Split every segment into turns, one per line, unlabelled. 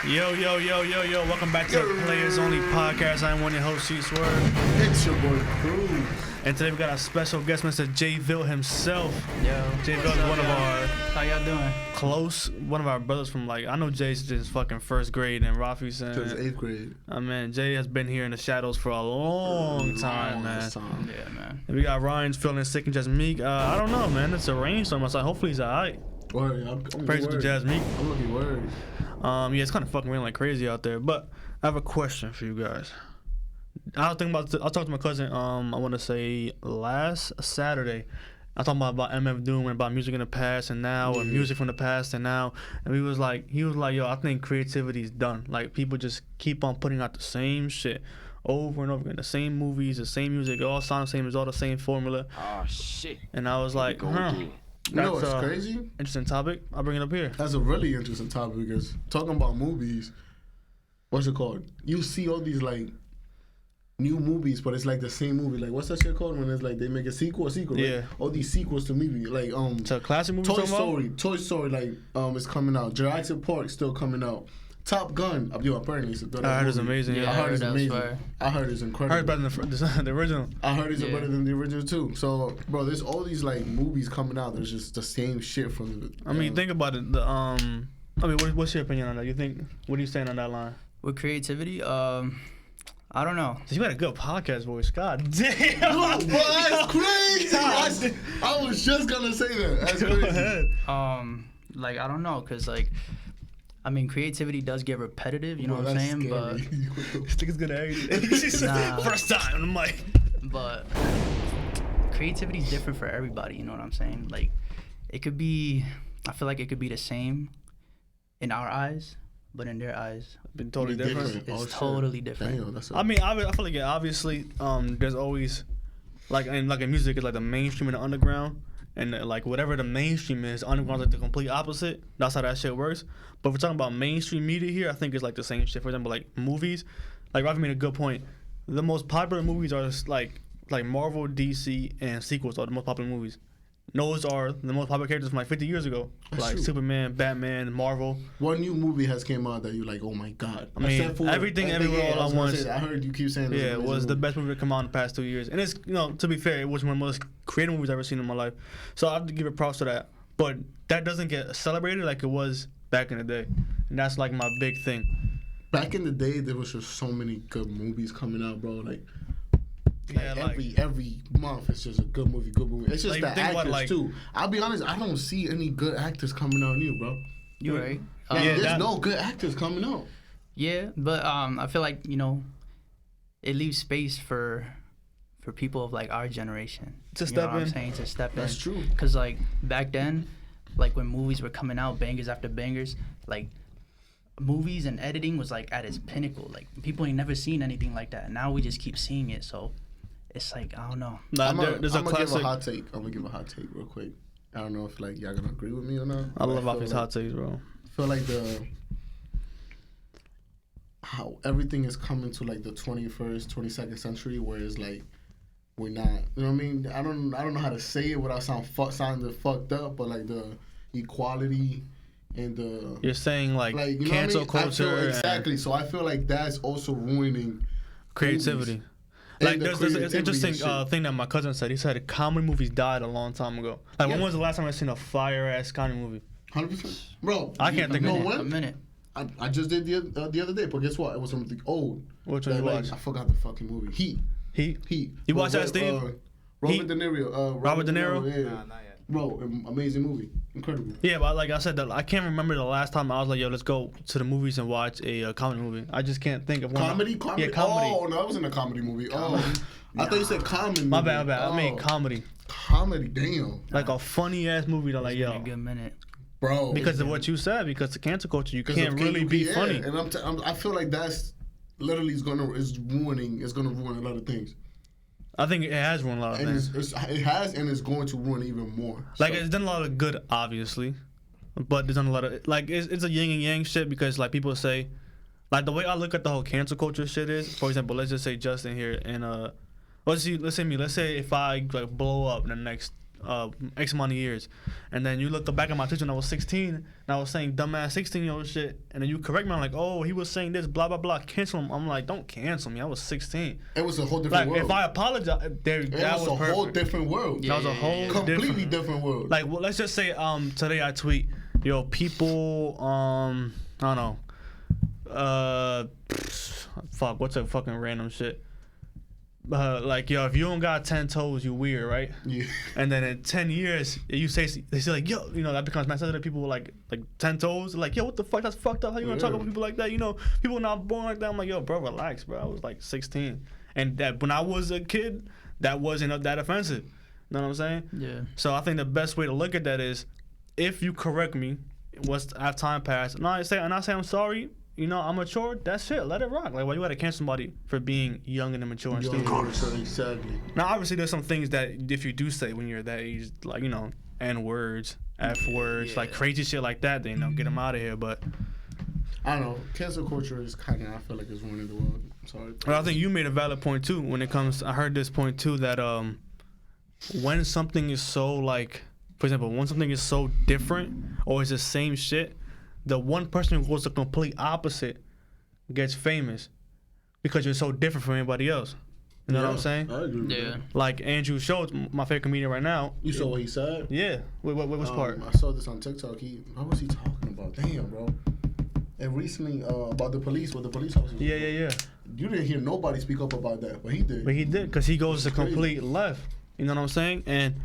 Yo. Welcome back to the Players Only Podcast. I'm one of your hosts, C.swerv.
It's your boy Cruz.
And today we got our special guest, Mr. J.ville himself.
Yo.
J.ville is one of our
How y'all doing?
one of our brothers from I know Jay's just fucking first grade and Rafi's
To his 8th grade.
Man, Jay has been here in the shadows for a long time, man.
Yeah, man.
And we got Ryan's feeling sick and just Meek. I don't know, man. It's a rainstorm outside. Hopefully he's alright. Praise to Jazz Meek.
I'm looking worried.
Yeah, it's kind of fucking raining like crazy out there. But I have a question for you guys. I talked to my cousin. I want to say last Saturday. I talked about MF Doom and about music in the past and now, or music from the past and now. And he was like, yo, I think creativity is done. Like people just keep on putting out the same shit over and over again, the same movies, the same music, all sound the same, it's all the same formula.
Oh shit.
And I was like,
You know what's crazy?
Interesting topic. I'll bring it up here.
That's a really interesting topic because talking about movies, what's it called? You see all these new movies, but it's like the same movie. Like what's that shit called when it's like they make a sequel, right?
Yeah.
All these sequels to movies, like
to classic movies.
Toy Story, is coming out. Jurassic Park still coming out. Top Gun, apparently it's a good.
I heard it's amazing.
Yeah,
I heard it's amazing.
fire.
I heard it's incredible.
I heard better than the original.
I heard it's better than the original too. So, bro, there's all these movies coming out. There's just the same shit from the.
I mean, think about it. What's your opinion on that? What are you saying on that line?
With creativity, I don't know.
You got a good podcast voice. God damn.
Bro, that's crazy. I was just gonna say that. That's
Go
crazy.
ahead.
I don't know, cause creativity does get repetitive. You know
Bro,
what I'm saying?
scary.
This nigga's good at everything.
Nah.
First time. I'm like.
But creativity is different for everybody. You know what I'm saying? Like, it could be. I feel like it could be the same in our eyes, but in their eyes,
Been totally different.
it's totally different.
Damn, that's
I feel like obviously, there's always in music, it's like the mainstream and the underground, and whatever the mainstream is, underground's like the complete opposite. That's how that shit works. But if we're talking about mainstream media here, I think it's like the same shit. For example, like movies, like Rafi made a good point. The most popular movies are just like Marvel, DC, and sequels are the most popular movies. Those are the most popular characters from 50 years ago. That's true. Superman, Batman, Marvel.
What new movie has came out that you're like, oh my god?
I mean, Everything Everywhere All at Once.
I heard you keep saying.
Yeah, it was the best movie to come out in the past 2 years. And it's, to be fair, it was one of the most creative movies I've ever seen in my life. So I have to give it props to that. But that doesn't get celebrated like it was back in the day. And that's my big thing.
Back in the day, there was just so many good movies coming out, bro. Every month it's just a good movie. It's just the actors too. I'll be honest, I don't see any good actors coming out new, bro.
You're right.
There's no good actors coming out.
Yeah, but I feel like it leaves space for people of our generation
to step in.
To step in.
That's true.
Cause back then, when movies were coming out, bangers after bangers, movies and editing was at its pinnacle. People ain't never seen anything like that. Now we just keep seeing it. So it's I don't know.
I'm gonna give a hot take. I'm gonna give a hot take real quick. I don't know if y'all gonna agree with me or not.
I love Rafi's hot takes, bro.
I feel like how everything is coming to the 21st, 22nd century, where it's we're not. You know what I mean? I don't know how to say it without sounding fucked up, but the equality and the.
You're saying cancel culture.
Exactly. So I feel like that's also ruining
creativity. There's an interesting thing that my cousin said. He said comedy movies died a long time ago. When was the last time I seen a fire-ass comedy movie?
100%. Bro,
I can't think of
a minute.
I just did the other day, but guess what? It was something old.
Which one you watched?
I forgot the fucking movie. Heat.
You watched that, Steve?
Robert De Niro.
Robert De Niro?
Yeah.
Nah, not yet.
Bro, amazing movie. Incredible.
Yeah, but I said, I can't remember the last time I was yo, let's go to the movies and watch a comedy movie. I just can't think of one.
Comedy?
Yeah, comedy.
Oh, no, it wasn't a comedy movie. Oh, I thought you said comedy.
My bad.
Oh.
I mean comedy.
Comedy, damn.
A funny-ass movie that
It's been a good minute.
Bro.
Because of what you said, because the cancel culture, you can't really be funny.
And I feel like that's literally gonna ruin a lot of things.
I think it has ruined a lot of things.
It has, and it's going to ruin even more.
It's done a lot of good, obviously, but there's done a lot of it's a yin and yang shit because people say, the way I look at the whole cancel culture shit is, for example, let's just say Justin here and let's say me, let's say if I blow up in the next X amount of years, and then you look back at my tweets when I was 16, and I was saying dumbass 16-year-old shit, and then you correct me, I'm like, oh, he was saying this, blah blah blah, cancel him. I'm like, don't cancel me. I was 16.
It was a whole different world.
If I apologize, that was
a
perfect.
whole different world.
That was a whole
completely different world.
Like, well, let's just say today I tweet, yo, people, I don't know, fuck, what's a fucking random shit? Like, yo, if you don't got 10 toes, you weird, right?
Yeah.
And then in 10 years, they say like, yo, you know, that becomes mass sensitive. People like 10 toes, like, yo, what the fuck? That's fucked up. How you gonna talk about people like that? You know, people not born like that. I'm like, yo, bro, relax, bro. I was like 16, and that when I was a kid, that wasn't that offensive. You know what I'm saying?
Yeah.
So I think the best way to look at that is, if you correct me, after time passed, and I say I'm sorry. You know, I'm mature. That's shit. Let it rock. Like, why you gotta cancel somebody for being young and immature and stupid?
Exactly.
Now, obviously, there's some things that if you do say when you're that age, like, you know, N words, F words, like crazy shit like that, then, you know, get them out of here. But
I don't know. Cancel culture is kind of, I feel like it's ruining the world. I'm sorry.
well, I think you made a valid point too when it comes. I heard this point too that when something is so like, for example, when something is so different or it's the same shit, the one person who goes the complete opposite gets famous because you're so different from anybody else. You know what I'm saying?
I agree with
Yeah.
that.
Like Andrew Schultz, my favorite comedian right now.
You saw what he said?
Yeah. What was part?
I saw this on TikTok. What was he talking about? Damn, bro. And recently, about the police, what the police officers.
Yeah.
You didn't hear nobody speak up about that, but he did.
But he did, because he goes the
Crazy.
complete left. You know what I'm saying? And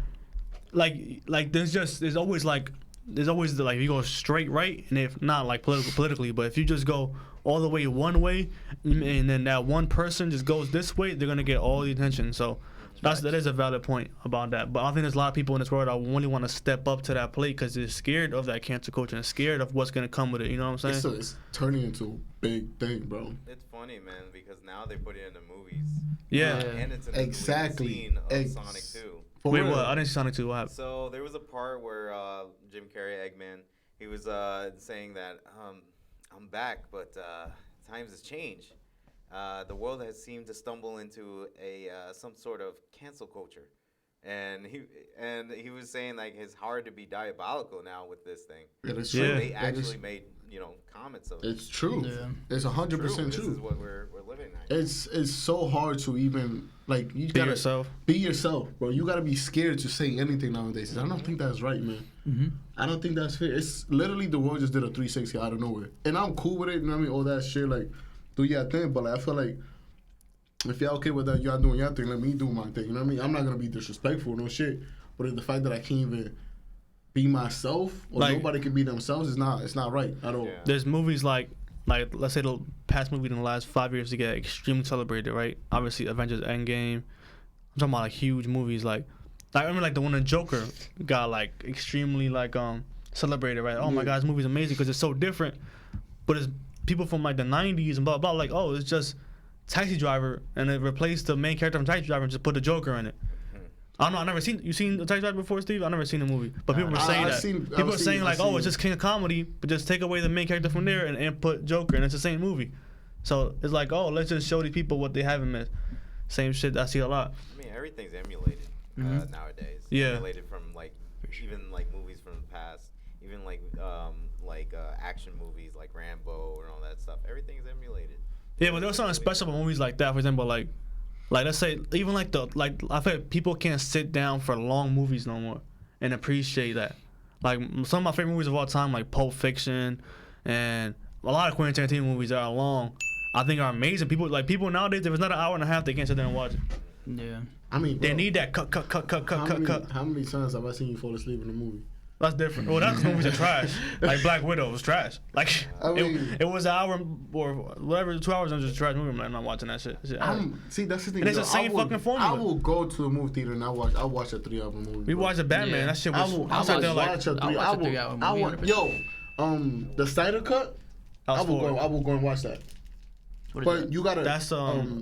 like there's always the, like, you go straight right, and if not like politically, but if you just go all the way one way, and then that one person just goes this way, they're gonna get all the attention. So that is a valid point about that. But I think there's a lot of people in this world that only want to step up to that plate because they're scared of that cancel culture and scared of what's gonna come with it. You know what I'm saying?
It's turning into a big thing, bro.
It's funny, man, because now they put it in the movies.
Yeah.
And it's in the
Exactly.
scene of Sonic 2.
For
Wait,
real.
what? I didn't see Sonic 2. What happened?
So there was a part where Jim Carrey, Eggman, he was saying that I'm back, but times has changed. The world has seemed to stumble into some sort of cancel culture, and he was saying like it's hard to be diabolical now with this thing.
Yeah, that's
Yeah.
true.
They
That
actually
is-
made comments of it.
It's true.
Yeah.
It's 100%
This is
true.
what we're living at.
It's so hard to even like you
Be
gotta
yourself.
be yourself, bro. You gotta be scared to say anything nowadays. I don't think that's right, man.
Mm-hmm.
I don't think that's fair. It's literally the world just did a 360 out of nowhere, and I'm cool with it. You know what I mean? All that shit, like, do your thing. But like, I feel like if y'all okay with that, y'all doing your thing. Let me do my thing. You know what I mean? I'm not gonna be disrespectful, no shit. But the fact that I can't even be myself or
Like-
nobody can be themselves is not. It's not right at all.
Yeah.
There's movies like let's say the past movie in the last 5 years to get extremely celebrated, right? Obviously, Avengers Endgame. I'm talking about like huge movies, like I remember like the one in Joker got like extremely like celebrated, right? Oh my
Yeah.
God, this movie's amazing because it's so different. But it's people from like the 90s and blah blah, like, oh, it's just Taxi Driver, and they replaced the main character from Taxi Driver and just put the Joker in it. I don't know. I never seen. You seen the Taxi Driver before, Steve? I never seen the movie, but people were saying
I've
that.
seen-
People
I've
were
seen-
saying like,
I've
oh,
seen
it's just King of Comedy, but just take away the main character from there and put Joker, and it's the same movie. So it's like, oh, let's just show these people what they haven't missed. Same shit I see a lot.
I mean, everything's emulated nowadays.
Yeah.
Emulated from like even like movies from the past, even like action movies like Rambo and all that stuff. Everything's emulated.
Yeah, but there was something special about movies like that. For example, like let's say even like I feel like people can't sit down for long movies no more and appreciate that. Like some of my favorite movies of all time, like Pulp Fiction, and a lot of Quentin Tarantino movies that are long, I think are amazing. People nowadays, if it's not an hour and a half, they can't sit there and watch it.
Yeah.
I mean,
They
bro,
need that cut.
How many times have I seen you fall asleep in a movie?
That's different. Well, that's movies are trash. Like Black Widow was trash. Like
I mean-
it was an hour or whatever, 2 hours. I'm just a trash movie. I'm not watching that shit.
See, that's the thing.
And it's
yo.
the same fucking formula.
I will go to a movie theater and I'll watch a 3 hour movie.
We
bro.
watched the Batman.
Yeah.
That shit
I
was.
will
I was out there like.
watch a 3
I'll watch a 3 hour movie, 100%.
the Snyder cut. I will go and watch that.
What is
But
that?
you gotta.
That's,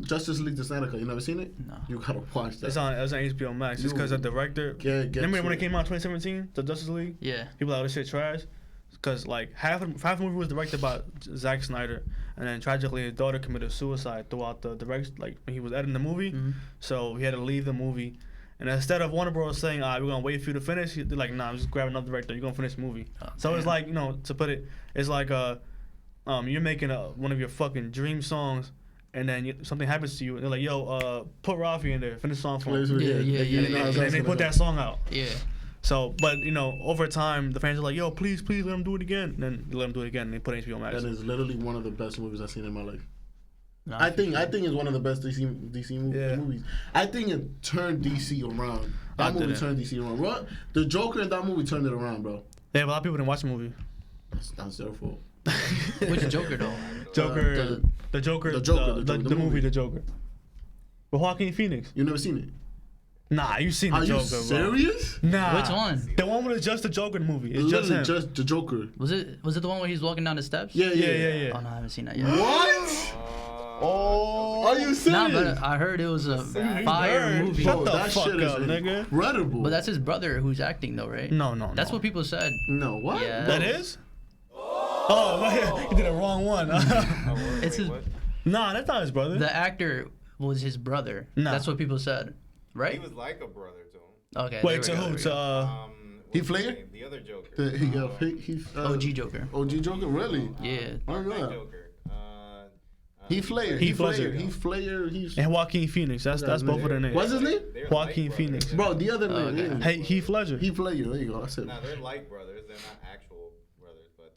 Justice League the Snyder cut. You never seen it?
No.
You gotta watch that.
It's on HBO Max. Just because the director.
Get
Remember
to
when it
it.
came out in 2017, the Justice League?
Yeah.
People like, oh, this shit trash. Because like half the movie was directed by Zack Snyder, and then tragically his daughter committed suicide throughout the direct, like when he was editing the movie.
Mhm.
So he had to leave the movie, And instead of Warner Bros. Saying, we're gonna wait for you to finish, they're like, nah, just grab another director. You're gonna finish the movie. So it's like, to put it, it's like you're making one of your fucking dream songs, and then something happens to you, and they're like, yo, put Rafi in there, finish the song for him. And they put that song out.
Yeah.
So, but over time, the fans are like, yo, please let him do it again. And then they let him do it again, and they put HBO Max.
That is literally one of the best movies I've seen in my life.
No,
I think it's one of the best DC movies. I think it turned DC around. That movie turned DC around. What? The Joker in that movie turned it around, bro.
Yeah, but a lot of people didn't watch the movie.
That's their fault.
Which Joker though?
Joker, the Joker, the movie, The Joker. With Joaquin Phoenix.
You never seen it?
Nah, you seen the Joker,
bro. Are you serious?
Nah.
Which one?
The one with just the Joker movie. It's just him.
Just the Joker.
Was it the one where he's walking down the steps?
Yeah.
Oh no, I haven't seen that yet.
What? Oh, are you serious?
Nah, but I heard it was a fire movie.
Shut the
that
fuck
shit
up,
is
nigga.
incredible.
But that's his brother who's acting though, right?
No.
That's what people said.
No, what?
Yeah.
That is? Oh, he did the wrong one.
It's his.
Nah, that's not his brother.
The actor was his brother.
Nah.
That's what people said,
He
right?
was like a brother to him.
Okay.
Wait,
there
to
we
who?
go.
To
Heath
What's his
Ledger?
name? The other Joker.
OG Joker.
OG Joker, really?
Yeah.
I don't know that.
Joker.
Heath Ledger.
and Joaquin Phoenix. That's both of their names.
What's his name?
They're
Joaquin
like
Phoenix.
Bro, the other
Oh,
name.
okay.
Yeah.
Hey, Heath Ledger.
Heath Ledger. There you go. I said.
No, they're like brothers. They're not actual brothers, but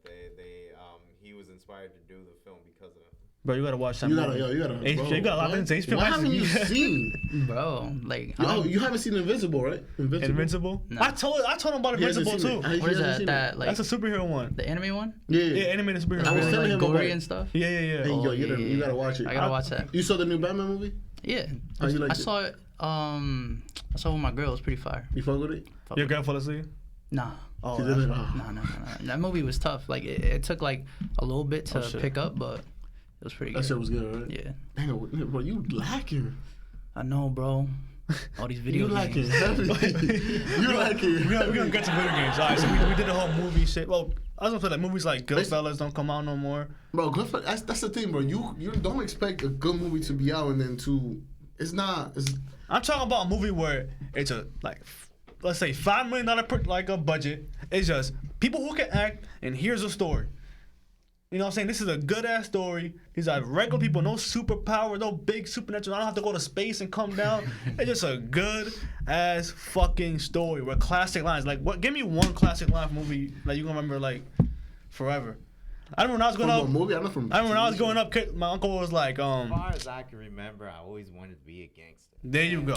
he was inspired to do the film because of him.
Bro, you gotta watch that
You
movie.
gotta.
HBO, you got a lot of things. HBO
What
Max
haven't you
is-
seen?
Bro, like.
Yo, you haven't seen Invincible, right?
Invincible?
No.
I told him about
He hasn't
Invincible
seen
too.
it.
What is
He hasn't
that?
seen
That
it.
like
That's a superhero one.
the anime one?
Yeah.
Yeah, animated superhero
I was
one.
telling
Like
him about
gory
it.
and stuff.
Yeah.
Hey, yo, you gotta watch it.
I gotta watch that.
You saw the new Batman movie?
Yeah.
How you liked
I
it?
saw it. I saw it with my girl. It was pretty fire.
You fuck with it?
Your girl fell asleep?
Nah.
Oh,
She
that's
did it?
right.
No. That movie was tough. Like it took like a little bit to
shit.
pick up, but it was pretty
That
good.
shit was good, right?
Yeah.
Dang, bro, you lacking.
I know, bro. All these video
You lacking
games.
heavy. You lacking.
We're gonna get to video games. All right, so we did the whole movie shit. Well, I was gonna say like movies like Goodfellas don't come out no more.
Bro, that's the thing, bro. You don't expect a good movie to be out and then it's not.
I'm talking about a movie where it's a let's say $5 million like a budget. It's just people who can act, and here's a story. You know what I'm saying? This is a good ass story. These are regular people, no superpower, no big supernatural. I don't have to go to space and come down. It's just a good ass fucking story with classic lines. Like, what? Give me one classic line from movie that you gonna remember like forever. I remember when I was growing up.
Movie? I know from.
I remember when I was growing up. My uncle was like,
As far as I can remember, I always wanted to be a gangster.
There you go.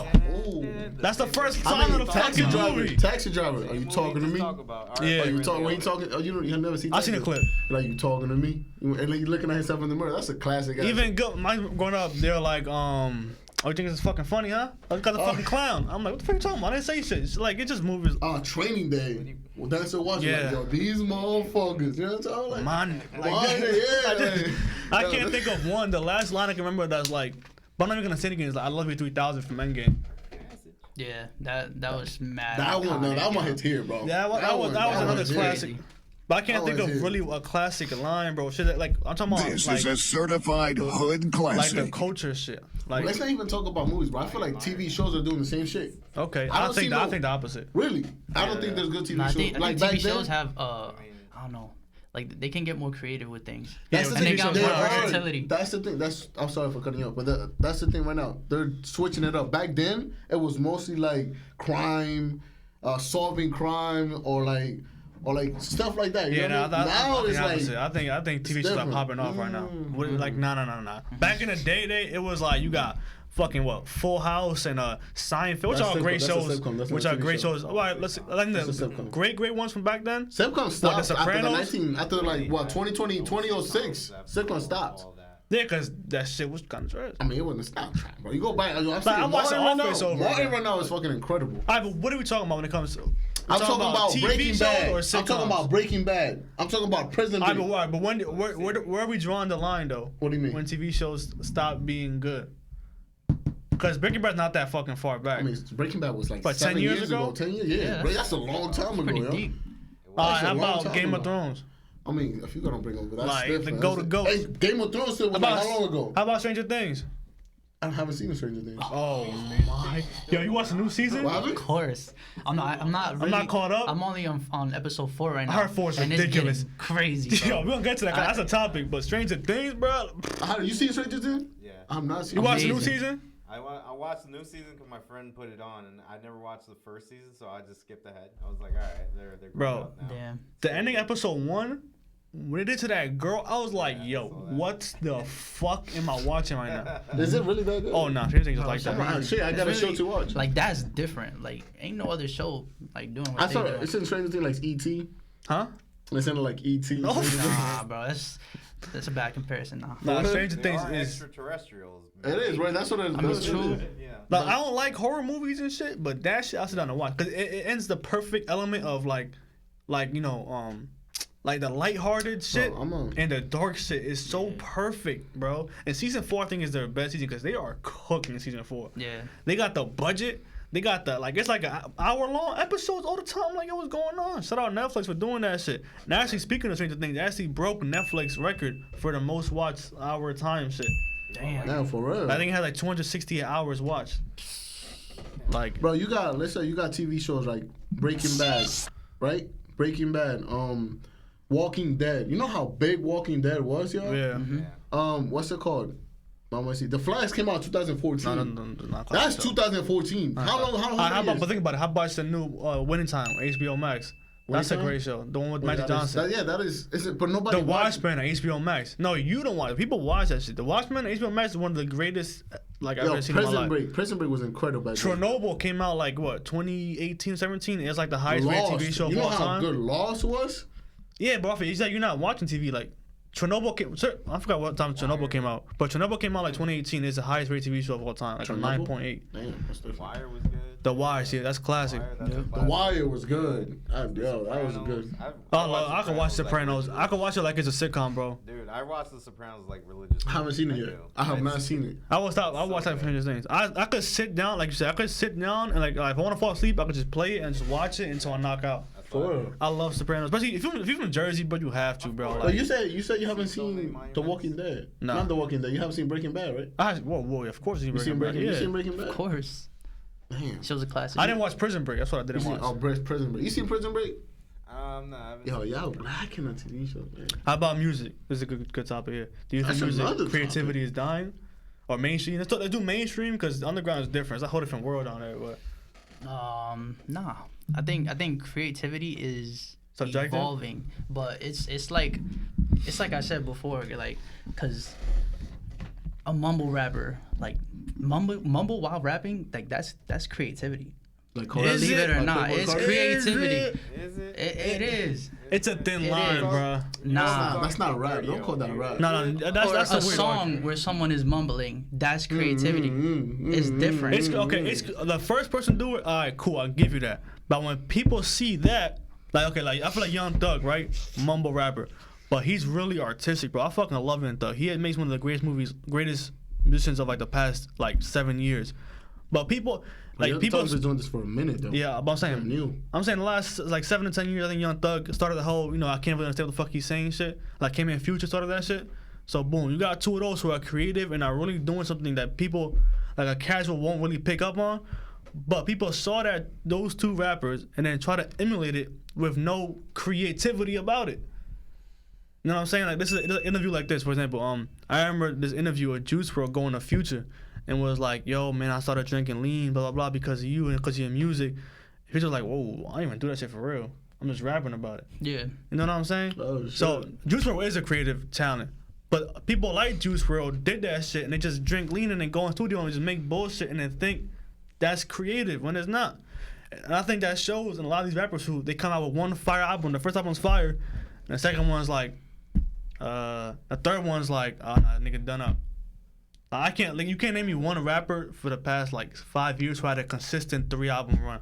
Ooh.
That's the first
I
song
mean,
of the
Taxi
fucking
Driver.
movie.
Taxi Driver. Are you talking to me?
Yeah.
Are you talking? When you talking? Oh, you never seen.
I seen the
Taxi?
clip.
Like you talking to me, and then you looking at yourself in the mirror. That's a classic.
Even growing up, they're like, oh, you think it's fucking funny, huh? I got the fucking clown. I'm like, what the fuck you talking about? I didn't say shit. It's like, it just movies.
Training Day. Well, that's a watch.
Yeah.
Like, yo, these motherfuckers. You know what I'm saying? Like,
Man, like,
yeah.
I can't think of one. The last line I can remember that's like, but I'm not even gonna say it again. Is like, I love you 3000 from Endgame.
Yeah, that was mad.
That one, no,
iconic,
that one
yo.
hits here, bro.
Yeah, that was another
hits
classic.
here.
But I can't
That
think
was
of
it.
really a classic line, bro. Shit, like I'm talking about
This
like,
is a certified hood
like
classic.
the culture shit. Like,
Let's not even talk about movies, bro. I feel like TV shows are doing the same shit.
okay,
I
I
don't see
think the opposite.
Really, I don't think there's good TV
Nah, I
shows.
think
Like
TV
back
shows
then,
have I don't know, like they can get more creative with things.
that's the
and
thing.
they got
They
more
are.
versatility.
That's the thing. I'm sorry for cutting you off, but that's the thing right now. They're switching it up. Back then, it was mostly like crime, solving crime, or like stuff like that. You
Yeah,
know what I mean? Now it's like
I think TV shows are
different.
popping off right now. Like nah. Back in the day, it was like you got fucking Full House and Seinfeld, which
That's
are
sitcom.
great
That's a
shows.
sitcom. That's
Which
not
are
a TV
great
show.
shows. All right, let's like
That's a
the
sitcom.
great ones from back then.
sitcom stopped
The
after
Sopranos?
after like what 2006. Sitcom stopped.
Yeah, cause that shit was kind of trash.
I mean, it wasn't stop track, bro. You go back. I'm
I
saying
watched The
Martin right
Office
now.
over
Martin
again.
right now is fucking incredible.
All right, but what are we talking about when it comes to?
I'm talking about
TV
Breaking
shows
Bad.
or
I'm talking
sitcoms?
about Breaking Bad. I'm talking about Prison Break.
All right, but where are we drawing the line though?
What do you mean?
When TV shows stop being good? Because Breaking Bad's not that fucking far back.
I mean, Breaking Bad was like
What,
7
10 years
years
ago?
10 years, yeah.
Yeah,
Bro, that's a long time ago,
Pretty
yo.
deep.
That's
How
a long
about
time
Game of
ago.
Thrones?
I mean, if you're gonna bring over that's
Like,
different.
the go to go.
Hey, Game of Thrones still was like how long ago?
How about Stranger Things?
I haven't seen Stranger Things.
Oh my! Yo, you watched the new season?
What
Of
happened?
course. I'm not really,
caught up.
I'm only on episode 4 right now.
I heard 4 is
and
ridiculous.
It's getting crazy.
Yo,
Bro.
we gonna get to that. 'Cause that's a topic. But Stranger Things, bro.
You seen Stranger Things?
Yeah.
I'm not seeing.
You watched the new
Amazing.
season?
I watched the new season because my friend put it on, and I never watched the first season, so I just skipped ahead. I was like, all right, they're grown
Bro.
up now.
Damn.
The ending episode 1, when it did to that girl, I was like,
Yeah, I
yo,
saw that.
what the fuck am I watching right now?
Is it really that good?
Oh no, Stranger Things is like
I'm
that.
not- shit, I got a
It's
show
really-
to watch.
Like that's different. Like ain't no other show like doing what
I
they
saw
doing.
it's in Stranger Things like E.T.
Huh?
It's in like E.T.
No.
Nah, bro, that's a bad comparison. Nah.
Nah, Stranger
They
Things
are
is.
extraterrestrials.
It is, right? That's what it is.
I mean,
That's what it
true.
is.
Yeah.
Like, I don't like horror movies and shit, but that shit I sit down and watch because it ends the perfect element of like you know like the lighthearted shit
I'm on.
and the dark shit is so perfect, bro. And season 4 I think is their best season because they are cooking in season 4.
Yeah.
They got the budget. They got the like it's like an hour-long episodes all the time. Like, yo, what's going on? Shout out Netflix for doing that shit. And actually, speaking of Stranger Things, they actually broke Netflix record for the most watched hour time shit.
Damn.
Damn, for real.
I think it had like 268 hours watched. Like,
Bro, let's say you got TV shows like Breaking Bad, right? Breaking Bad, Walking Dead. You know how big Walking Dead was, yo?
yeah.
What's it called? Let me see. The Flash came out 2014.
No, not quite
That's
so.
2014. How long? How
How
years?
about, but think about it. How about the new Winning Time on HBO Max? That's a
Winning Time?
great show. The one with
Well,
Magic
that is-
Johnson.
that is it, but nobody
The
watched.
Watchmen on HBO Max. No, you don't watch it. People watch that shit. The Watchmen on HBO Max is one of the greatest like I've
Yo,
ever seen in my
Prison
life.
Break. Prison Break was incredible. Back then.
Chernobyl came out like what 2018, 17. It's like the highest rated
Lost.
TV show
You
of
know
all
how
time.
good Lost was?
Yeah, but you said you're not watching TV. Like Chernobyl came. I forgot what time Chernobyl came out, but Chernobyl came out like 2018. It's the highest rated TV show of all time, like a
Chernobyl?
9.8.
Damn, that's different.
Wire was good.
The Wire, yeah, that's classic.
Wire, that's a
The
classic.
Wire was good. Yo, that was good.
I can watch Sopranos.
Like
I can watch it like it's a sitcom, bro.
Dude, I watched The Sopranos like religiously.
I haven't seen it yet.
do.
I have
It's-
not seen it.
I will stop. I
So
watch that
good.
Stranger Things. I could sit down, like you said. I could sit down and like if I want to fall asleep, I could just play it and just watch it until I knock out.
That's
For
why I
real.
do.
I love Sopranos, especially if you're from Jersey, but you have to, bro.
But
Like,
you said you haven't
So many
seen
monuments.
The Walking Dead.
No.
Not The Walking Dead. You haven't seen Breaking Bad, right?
whoa, of course you
You seen Breaking?
Yeah.
You seen Breaking Bad?
Of course.
Damn.
Show's a classic.
I didn't watch Prison Break. That's what I
You
didn't
seen
watch.
Prison Break? You seen Prison Break?
No, I haven't
Yo,
seen
y'all
it.
lacking on TV shows, man.
How about music? This is a good topic here. Do you think
That's another
music
topic.
creativity is dying, or mainstream? Let's do mainstream because underground is different. It's a whole different world on there. But
Nah. I think creativity is
Subjective?
evolving, but it's like I said before, like, cause a mumble rapper, like mumble while rapping, like that's creativity.
Like,
Is
Believe it or
it?
not,
Like
it's
Cardi?
creativity.
Is it?
It is.
it's a thin
It
line,
is.
bro.
Nah.
That's not rap. Don't call that rap.
No, that's
Or
that's
a
a weird
song
argument.
where someone is mumbling, that's creativity. It's different.
It's okay. It's the first person do it. All right, cool. I'll give you that. But when people see that, like, okay, like I feel like Young Thug, right? Mumble rapper, but he's really artistic, bro. I fucking love Young Thug. He makes one of the greatest musicians of like the past like 7 years. But people, like
Young
people,
Thug was doing this for a minute though.
yeah. But I'm saying,
New.
I'm saying the last like 7 to 10 years, I think Young Thug started the whole, I can't really understand what the fuck he's saying shit. Like came in Future started that shit. So boom, you got two of those who are creative and are really doing something that people, like a casual, won't really pick up on. But people saw that those two rappers and then try to emulate it with no creativity about it. You know what I'm saying? Like this is an interview like this, for example. I remember this interview of Juice WRLD going to Future and was like, "Yo, man, I started drinking lean, blah blah blah, because of you and because of your music." He was like, "Whoa, I didn't even do that shit for real. I'm just rapping about it."
Yeah.
You know what I'm saying?
Oh, shit.
So Juice WRLD is a creative talent, but people like Juice WRLD did that shit and they just drink lean and then go in studio and just make bullshit and then think that's creative when it's not. And I think that shows in a lot of these rappers who they come out with one fire album. The first album's fire, and the second one's like, the third one's like, oh nah, nigga done up. I can't like you can't name me one rapper for the past like 5 years who had a consistent 3 album run,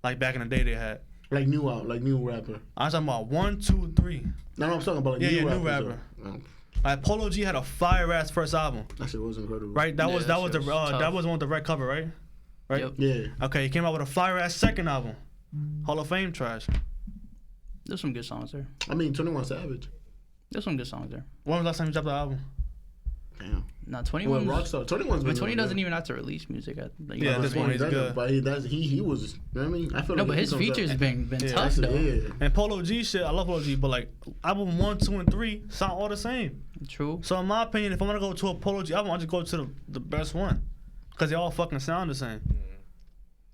like back in the day they had.
Like new rapper.
I'm talking about 1, 2, 3.
No, I'm talking about like
Yeah,
new
new
rappers,
rapper.
though. Oh,
Like Polo G had a fire ass first album,
that shit was incredible.
right? That
Yeah,
was
that
the
shit was
that
tough.
was the one with the red cover, right? Right.
Yep.
Yeah.
Okay, he came out with a fire ass second album, Hall of Fame trash.
There's some good songs there.
I mean, 21 Savage.
There's some good songs there.
When was the last time you dropped the album?
Damn.
Nah,
Well,
21.
Rockstar. 21's been
But 20
doing
doesn't
that.
even have to release music. Like,
Yeah,
you know
this
what
one
I
is
mean?
good.
But he was. You know what I mean? I feel
No,
like
but
if
his
he comes
features
up-
been
Yeah,
tough though.
yeah.
And Polo G shit, I love Polo G, but like album 1, 2, and 3 sound all the same.
True.
So in my opinion, if I'm gonna go to a Polo G album, I just go to the best one, cause they all fucking sound the same.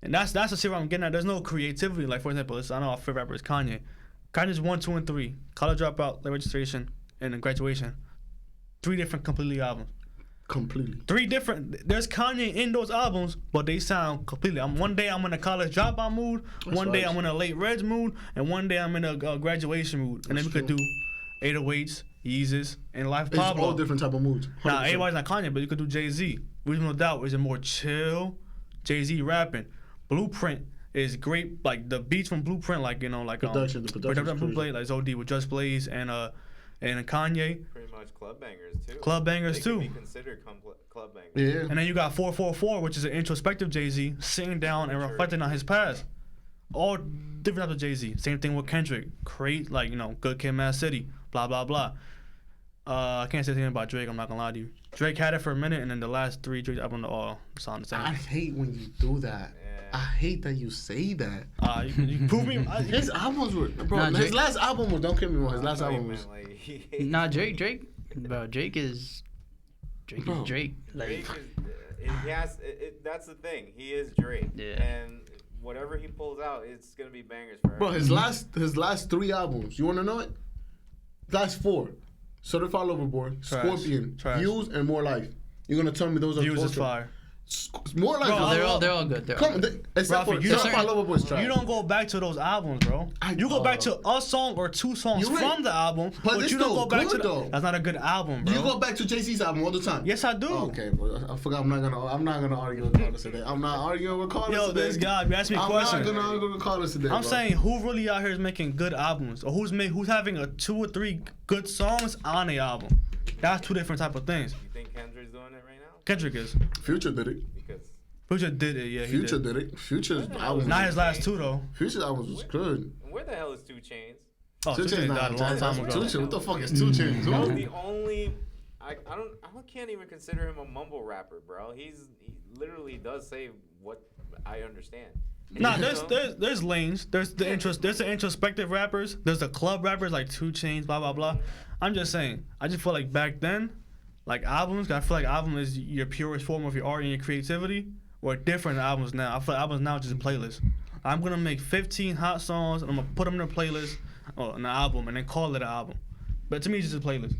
And that's the shit where I'm getting at. There's no creativity. Like for example, I know our favorite rapper is Kanye. Kanye's 1, 2, and 3. College Dropout, Late Registration, and then Graduation. 3 different completely albums.
Completely.
3 different. There's Kanye in those albums, but they sound completely. One day I'm in a college dropout mood. One day I'm in a late reg mood, and one day I'm in a graduation mood. And then we could do 808s, Yeezus, and Life
It's
Pablo.
all different type of moods.
Now
100%.
everybody's not Kanye, but you could do Jay-Z. Reasonable Doubt is a more chill Jay-Z rapping. Blueprint is great, like the beats from Blueprint, like the
production's
Blueprint,
crazy.
like OD with Just Blaze and Kanye.
Pretty much club bangers too.
Club bangers,
they
too.
Can be considered club bangers.
Yeah.
And then you got 444, which is an introspective Jay-Z, sitting down and reflecting on his past. All different types of Jay-Z. Same thing with Kendrick. Create, Good Kid, Mad City, blah, blah, blah. I can't say anything about Drake, I'm not gonna lie to you. Drake had it for a minute, and then the last 3 Drake albums all sound the same.
I hate when you do that.
Yeah.
I hate that you say that.
You can prove me.
His albums were, bro.
Nah,
his
Drake-
last album was. Don't get me wrong. His last
I know
album
you
was.
meant, like, he hates
Nah, Drake, bro. Drake is
Bro.
Drake. Like,
Drake is, that's the thing. He is Drake.
Yeah.
And whatever he pulls out, it's gonna be bangers forever.
Bro, his last 3 albums. You wanna know it? Last 4. Certified Lover Boy,
Trash.
Scorpion,
Trash.
Views, and More Life. You're gonna tell me those are
Views is
torture?
fire.
More Life.
Bro,
is
they're all good.
Come on, except
Rafi,
for
you
Certified
don't-
Lover Boy's trash.
You don't go back to those albums, bro. You go back to a song or 2 songs
You're right.
from the album,
But
but
it's
you don't
still
go back
good,
to
though.
That's not a good album, bro.
You go back to Jay-Z's album all the time.
Yes, I do.
Okay, bro. I forgot. I'm not gonna argue with Carlos today. I'm not arguing with Carlos
Yo,
today.
this guy, you asked me a
I'm
question.
not gonna argue with Carlos today.
I'm
bro.
saying who really out here is making good albums, or who's having 2 or 3 good songs on a album. That's 2 different type of things.
You think Kendrick's doing it right now?
Kendrick is.
Future did it.
Because
Future did it, yeah.
Future
He did.
did it. Future's album.
Not his last 2 though.
Future's albums was good.
where the hell is 2 Chainz?
Oh, 2 Chainz died a long time ago.
2 Chainz. What the fuck is 2 Chainz?
That was the only. I can't even consider him a mumble rapper, bro. He literally does say what I understand.
Nah,
You know?
there's lanes. There's the introspective rappers. There's the club rappers like 2 Chainz, blah blah blah. I'm just saying. I just feel like back then, like albums. I feel like album is your purest form of your art and your creativity. Or different albums now. I feel like albums now is just a playlist. I'm gonna make 15 hot songs and I'm gonna put them in a playlist or an album and then call it an album. But to me, it's just a playlist.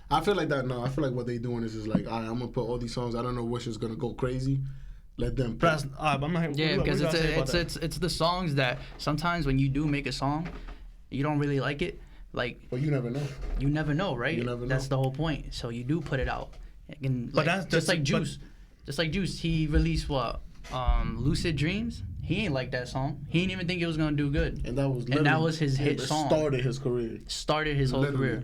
I feel like that. No, I feel like what they doing is just like, all right, I'm gonna put all these songs. I don't know which is gonna go crazy. Let them.
But that's, I'm not,
yeah, because
what you gotta say about that?
it's the songs that sometimes when you do make a song, you don't really like it. Like
But you never know.
you never know, right?
You never
That's
know.
the whole point. So you do put it out. And
But
like,
that's
just like
but-
Juice. Just like Juice, he released what? Lucid Dreams. He ain't like that song. He didn't even think it was gonna do good.
And that was.
And that
literally-
was his hit
it
song.
Started his career.
Started his whole
Literally.
career.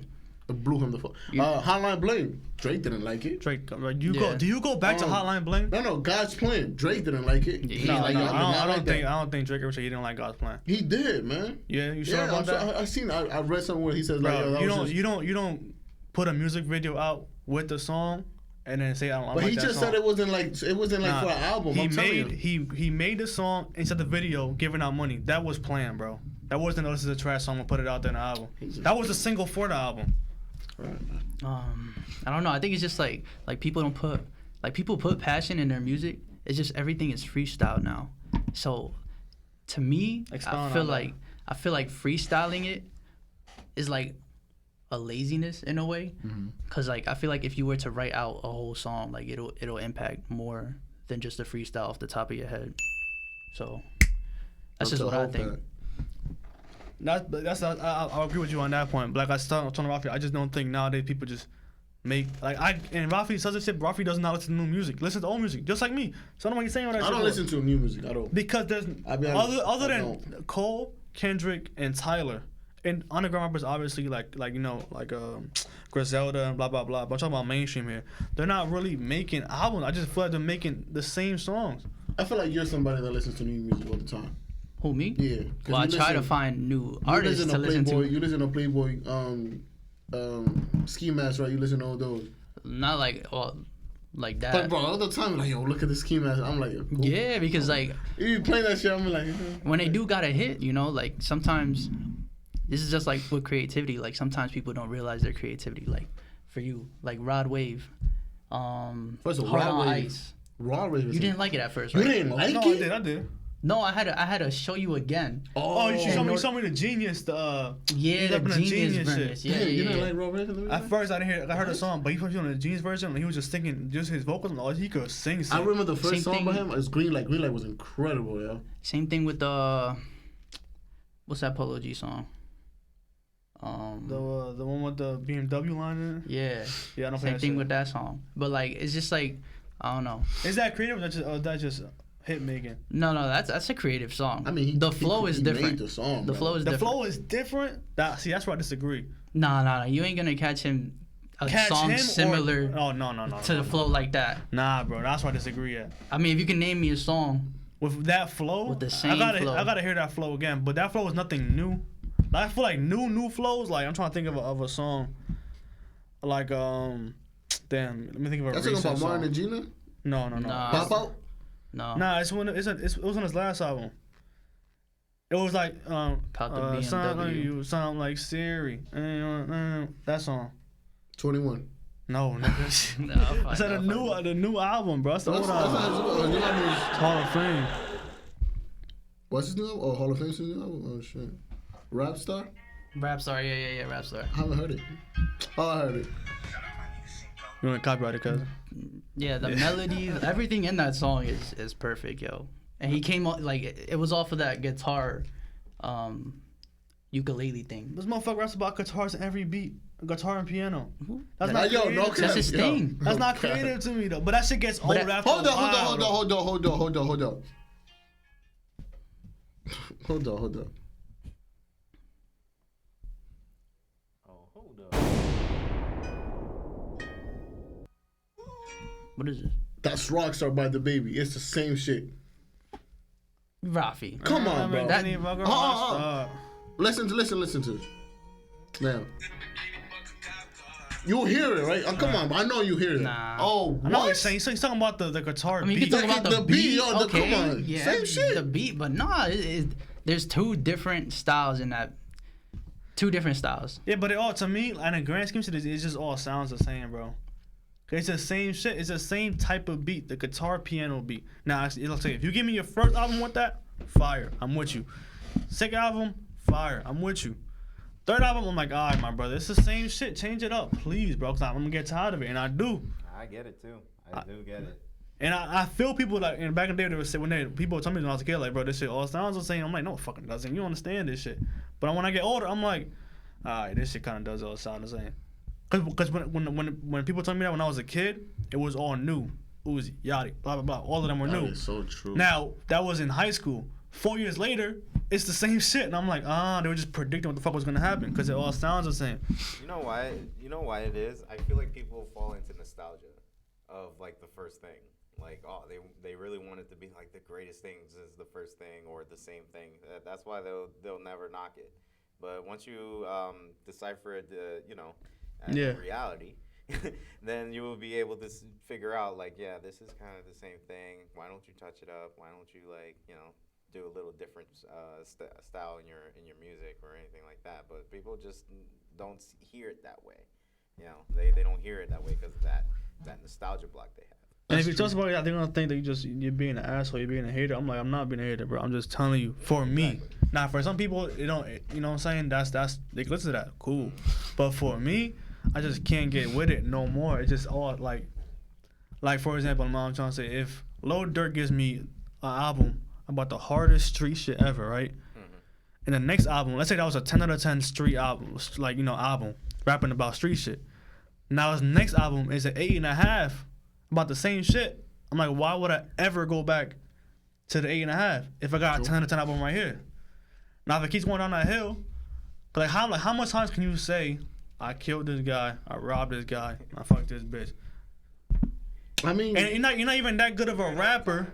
It blew him the fuck.
You-
Hotline Bling. Drake didn't like it.
Drake, do you go back to
Um,
Hotline Bling?
No, God's Plan. Drake didn't like it.
Yeah,
He's
no,
like,
no,
yo,
I
not like that.
don't think Drake ever said he didn't like God's plan.
He did, man.
Yeah, you sure
Yeah,
about that?
I seen. I read somewhere he says like, yo,
Bro,
that
you
was
don't
just-
you don't put a music video out with the song and then say I don't
But
like
he
that
just
song.
said it wasn't like
Nah,
for an album.
He
I'm telling
made
you.
he made the song and said the video giving out money. That was planned, bro. That wasn't this is a trash song. We'll put it out there in the album. That was a single for the album.
I don't know. I think it's just like people don't put people put passion in their music. It's just everything is freestyle now. So to me,
Expound
I
on
feel
that.
like freestyling it is like a laziness in a way. Cause like I feel like if you were to write out a whole song, like it'll impact more than just a freestyle off the top of your head. So that's just what I think.
I agree with you on that point. But like I started talking about Rafi, I just don't think nowadays people just make and Rafi says this shit. Rafi does not listen to new music. Listen to old music, just like me. So I don't know why you're saying all that.
I
shit
don't
for.
listen to new music. I don't.
Because there's
I'll be honest,
other
I
than
don't.
Cole, Kendrick, and Tyler, and underground rappers obviously Griselda and blah blah blah. But I'm talking about mainstream here. They're not really making albums. I just feel like they're making the same songs.
I feel like you're somebody that listens to new music all the time.
Who, me?
Yeah. 'cause
Well, I
you
try to
listen-
find new
you
artists to listen
Playboy,
to.
You listen to Playboy, Ski Mask, right? You listen to all those.
Not like like that.
But bro, all the time like, yo, look at this scheme. I'm like, cool.
Yeah, because like
You playing that shit, I'm like,
when they do got a hit, you know, like sometimes this is just like with creativity. Like sometimes people don't realize their creativity. Like for you, like Rod Wave,
First of all,
Hard
Rod
on
Wave.
Ice.
Raw Wave.
You didn't like it at first,
You
right?
didn't like
No,
it?
I did.
No, I had to show you again.
Oh, you showed me the Genius.
Yeah,
He's
the
up in the
Genius
Genius
version.
shit.
Yeah,
You
yeah,
didn't
yeah.
like Raw Wave?
At first, I didn't hear. I heard the song, but he put you on the Genius version, and he was just thinking, just his vocals, and all he could sing.
I remember the first
Same
song
thing.
by him is Green Light. Green Light was incredible, yo.
Same thing with the what's that Polo G song?
The one with the BMW line in it.
Yeah.
Yeah, I don't
Same thing with that song. But like it's just like I don't know.
Is that creative? Or that's just hit making.
No, that's a creative song.
I mean,
the flow is different.
Made the song,
The
bro.
flow is
The
different.
flow is different. See, that's where I disagree.
Nah. You ain't gonna catch him a song similar
to
the flow like that.
Nah, bro, that's where I disagree at.
I mean, if you can name me a song
With that flow,
with the same
I
flow.
gotta hear that flow again. But that flow is nothing new. Like, I feel like new flows. Like I'm trying to think of a song. Like damn, let me think of a
That's
recent
talking about
song.
Martin and Gina?
No.
Nah.
Pop Out?
No.
Nah, it was on his last album. It was like
Caught the
sound like
BMW.
you sound like Siri. That song.
21.
No, nigga.
Nah, I'll find
I said
it,
the new album, bro. That's the
That's
old album.
new album is-
Hall of Fame.
What's his new album? Oh, Hall of Fame's new album? Oh, shit. Rap Star?
Rap Star, yeah, Rap Star.
I haven't heard it. Oh, I heard it.
You want to copyright it, cuz?
Yeah, the melodies, everything in that song is perfect, yo. And he came on like it was off of that guitar, ukulele thing.
This motherfucker raps about guitars in every beat. Guitar and piano. That's
That-
not
Yo,
creative.
no
to
cap.
That's his
Yo.
thing.
That's not creative to me, though. But that shit gets old
But
after
Hold
a
on.
while, though.
Hold on.
Oh, hold up.
What is it?
That's Rockstar by the Baby. It's the same shit.
Rafi.
Come on, bro.
That motherfucker rockstar.
Listen to it. Now. You'll hear it, right? Oh, come on, I know you hear it.
Nah.
Oh,
I know what
what?
he's saying. He's talking about the guitar
I mean, you
beat.
can talk about the beat.
yo, the-
Okay,
come on,
yeah,
same shit.
The beat, but nah, there's two different styles in that. Two different styles.
Yeah, but it all, to me, in a grand scheme of shit, it just all sounds the same, bro. It's the same shit. It's the same type of beat, the guitar piano beat. Now, it'll say, if you give me your first album with that, fire, I'm with you. Second album, fire, I'm with you. Third album, I'm like, all right, my brother, it's the same shit. Change it up, please, bro, because I'm gonna get tired of it, and I do.
I get it too. I do get it.
And I feel people like, in back in the day, they would say, people would tell me when I was a kid, like, bro, this shit all sounds the same. I'm like, no, it fucking doesn't. You don't understand this shit. But when I get older, I'm like, all right, this shit kind of does all sound the same. Because when people told me that when I was a kid, it was all new. Uzi, Yachty, blah, blah, blah. All of them were
That
new.
is so true.
Now, that was in high school. 4 years later, it's the same shit. And I'm like, they were just predicting what the fuck was going to happen because it all sounds the same.
You know why? You know why it is? I feel like people fall into nostalgia of like the first thing. Like, oh, they really want it to be like the greatest things is the first thing or the same thing. That's why they'll never knock it. But once you decipher it, as
Yeah.
reality, then you will be able to figure out like, yeah, this is kind of the same thing. Why don't you touch it up? Why don't you do a little different style in your music or anything like that? But people just don't hear it that way. They don't hear it that way because of that nostalgia block they have.
And if you talk about it, they're gonna think that you're being an asshole, you're being a hater. I'm like, I'm not being a hater, bro. I'm just telling you, for me. Now, for some people, you know what I'm saying? That's they can listen to that, cool. But for me, I just can't get with it no more. It's just all like for example, I'm trying to say, if Lil Durk gives me an album about the hardest street shit ever, right? Mm-hmm. And the next album, let's say that was a 10 out of 10 street album, album rapping about street shit. Now his next album is an 8.5. About the same shit. I'm like, why would I ever go back to the 8.5 if I got a 10 out of 10 album right here? Now if it keeps going down that hill, but how much times can you say I killed this guy, I robbed this guy, I fucked this bitch?
I mean,
And you're not even that good of a rapper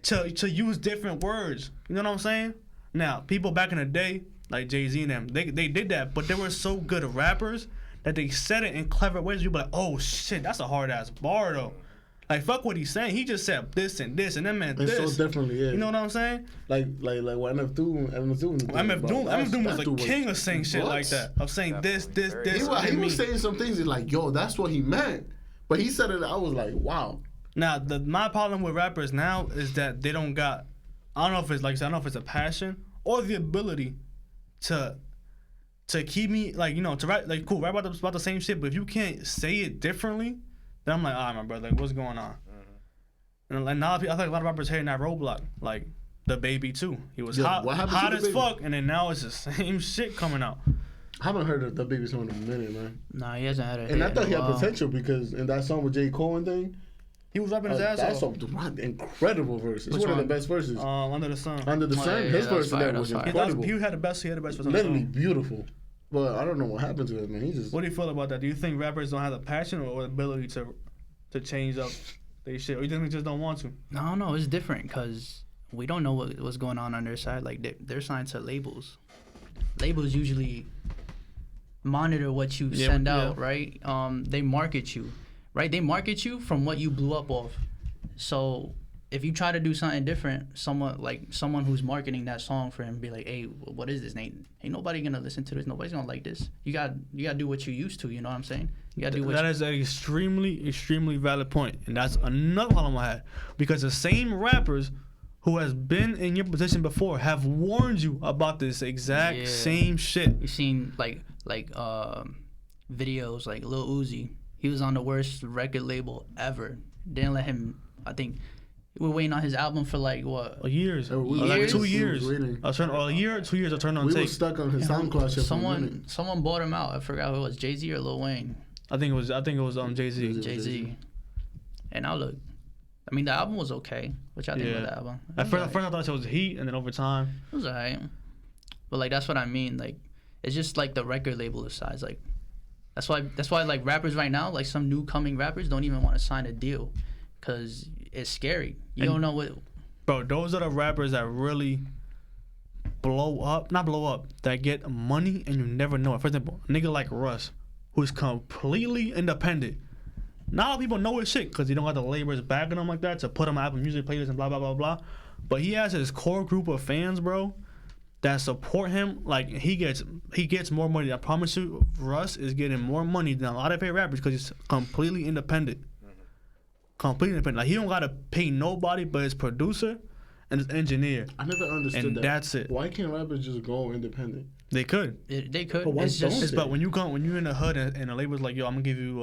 to use different words. You know what I'm saying? Now people back in the day, like Jay-Z and them, they did that, but they were so good rappers that they said it in clever ways. You be like, oh shit, that's a hard ass bar though. Like fuck what he's saying. He just said this and this, and then meant
It's
this.
so differently, yeah.
You know what I'm saying?
Like what MF Doom was
the king of saying shit like that. Of saying this.
He was saying some things that like, yo, that's what he meant. But he said it. I was like, wow.
Now, my problem with rappers now is that they don't got. I don't know if it's like I don't know if it's a passion or the ability to keep me like to rap like cool rap about the same shit. But if you can't say it differently, then I'm like, all right, my brother, like what's going on? And like now I think a lot of rappers hating that roadblock, like the Baby too. He was hot as fuck, and then now it's the same shit coming out.
I haven't heard of the Baby song in a minute, man.
Nah, he hasn't had it.
And I thought he had potential because in that song with J. Cole and thing,
he was rapping his ass off.
That's an incredible verse. It's one of the best verses.
Under the Sun.
Under the Sun, his verse in there was incredible.
He had the best verse.
Literally beautiful. But I don't know what happened to him, man.
What do you feel about that? Do you think rappers don't have the passion or the ability to change up their shit, or you think they just don't want to?
No, it's different because we don't know what's going on their side. Like they're signed to labels. Labels usually monitor what you send out, right? They market you, right? They market you from what you blew up off. So if you try to do something different, someone who's marketing that song for him be like, hey, what is this? Ain't nobody gonna listen to this. Nobody's gonna like this. You got to do what you used to. You know what I'm saying? You got to do what.
That is an extremely valid point, and that's another problem I had because the same rappers who has been in your position before have warned you about this exact same shit.
You seen like videos like Lil Uzi. He was on the worst record label ever. Didn't let him. I think we're waiting on his album for like what?
Years.
Years?
2 years. A year, 2 years. I turned on
we
tape.
We were stuck on his SoundCloud shit.
Someone bought him out. I forgot who it was. Jay-Z or Lil Wayne.
I think it was Jay-Z.
Jay-Z. And now look. I mean, the album was okay. Which I think of the album.
At first I thought it was heat, and then over time
it was alright. But like that's what I mean. Like it's just like the record label decides. Like that's why like rappers right now, like some new coming rappers don't even want to sign a deal, cause it's scary. You don't know what.
Bro, those are the rappers that really not blow up, that get money and you never know it. For example, a nigga like Russ, who's completely independent. Not a lot of people know his shit because he don't got the laborers backing him like that to put him out in music playlists and blah, blah, blah, blah. But he has his core group of fans, bro, that support him. Like, he gets more money. I promise you, Russ is getting more money than a lot of favorite rappers because he's completely independent. Completely independent. Like, he don't got to pay nobody but his producer and his engineer.
I never understood that.
And that's it.
Why can't rappers just go independent?
They could.
They could.
But why don't they?
But when you're in the hood and a label's like, yo, I'm going to give you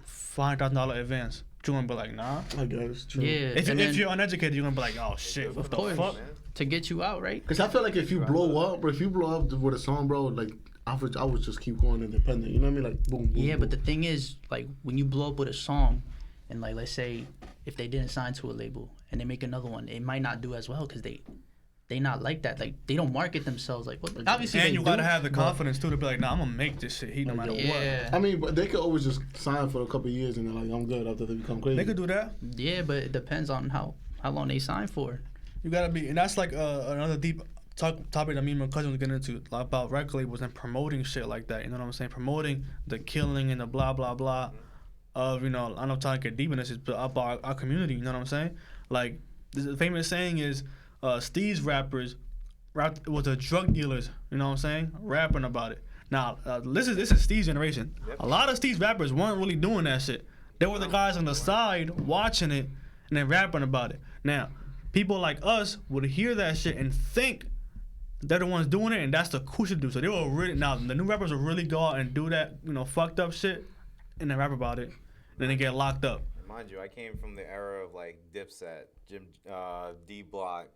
$500,000 advance, you're going to be like, nah.
I guess, true.
Yeah.
If you're uneducated, you're going to be like, oh, shit, what the fuck?
To get you out, right?
Because I feel like if you blow up with a song, bro, like, I would just keep going independent. You know what I mean? Like, boom, boom.
Yeah,
boom.
but the thing is, like, when you blow up with a song, and like, let's say if they didn't sign to a label and they make another one, it might not do as well because they not like that. Like, they don't market themselves like what. Obviously,
and you gotta have the confidence too to be like, nah, I'm gonna make this shit heat no matter what.
I mean, but they could always just sign for a couple of years and they're like, I'm good after they become crazy.
They could do that.
Yeah, but it depends on how long they sign for.
You gotta be, and that's like another deep topic that me and my cousin was getting into, like, about record labels and promoting shit like that. You know what I'm saying? Promoting the killing and the blah blah blah of, you know, I don't trying to get deep in this, but about our community. You know what I'm saying? Like, the famous saying is, Steve's rappers rap with the drug dealers. You know what I'm saying? Rapping about it. Now, this is Steve's generation. Yep. A lot of Steve's rappers weren't really doing that shit. They were the guys on the side watching it and then rapping about it. Now, people like us would hear that shit and think they're the ones doing it, and that's the cool shit to do. So they will really, now the new rappers will really go out and do that, you know, fucked up shit, and then rap about it, and then they get locked up.
Mind you, I came from the era of like Dipset, D Block,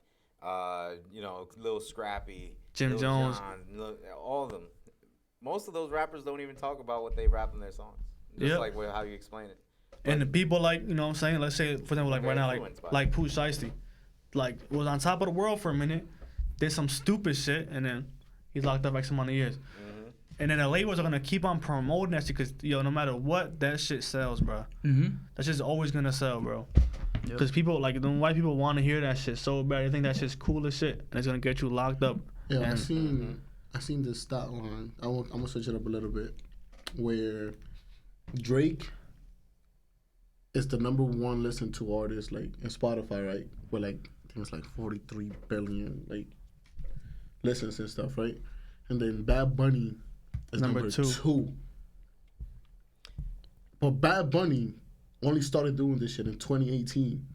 you know, Lil Scrappy,
Jim
Lil
Jones,
Jon, all of them. Most of those rappers don't even talk about what they rap in their songs. Just like how you explain it. But
and the people like, you know what I'm saying, let's say, for example, like right now, like Pooh Shiesty, like, was on top of the world for a minute, did some stupid shit, and then he's locked up like some amount of years. Mm-hmm. And then the labels are gonna keep on promoting that shit because, yo, no matter what, that shit sells, bro. Mm-hmm. That shit's always gonna sell, bro. Because people, like, the white people want to hear that shit so bad. They think that shit's cool as shit, and it's gonna get you locked up.
Yeah, I seen this stat line. I'm gonna switch it up a little bit. where Drake is the number one listened to artist like in Spotify, right? With like I think it's like 43 billion like listens and stuff, right? And then Bad Bunny is number two. But Bad Bunny only started doing this shit in 2018.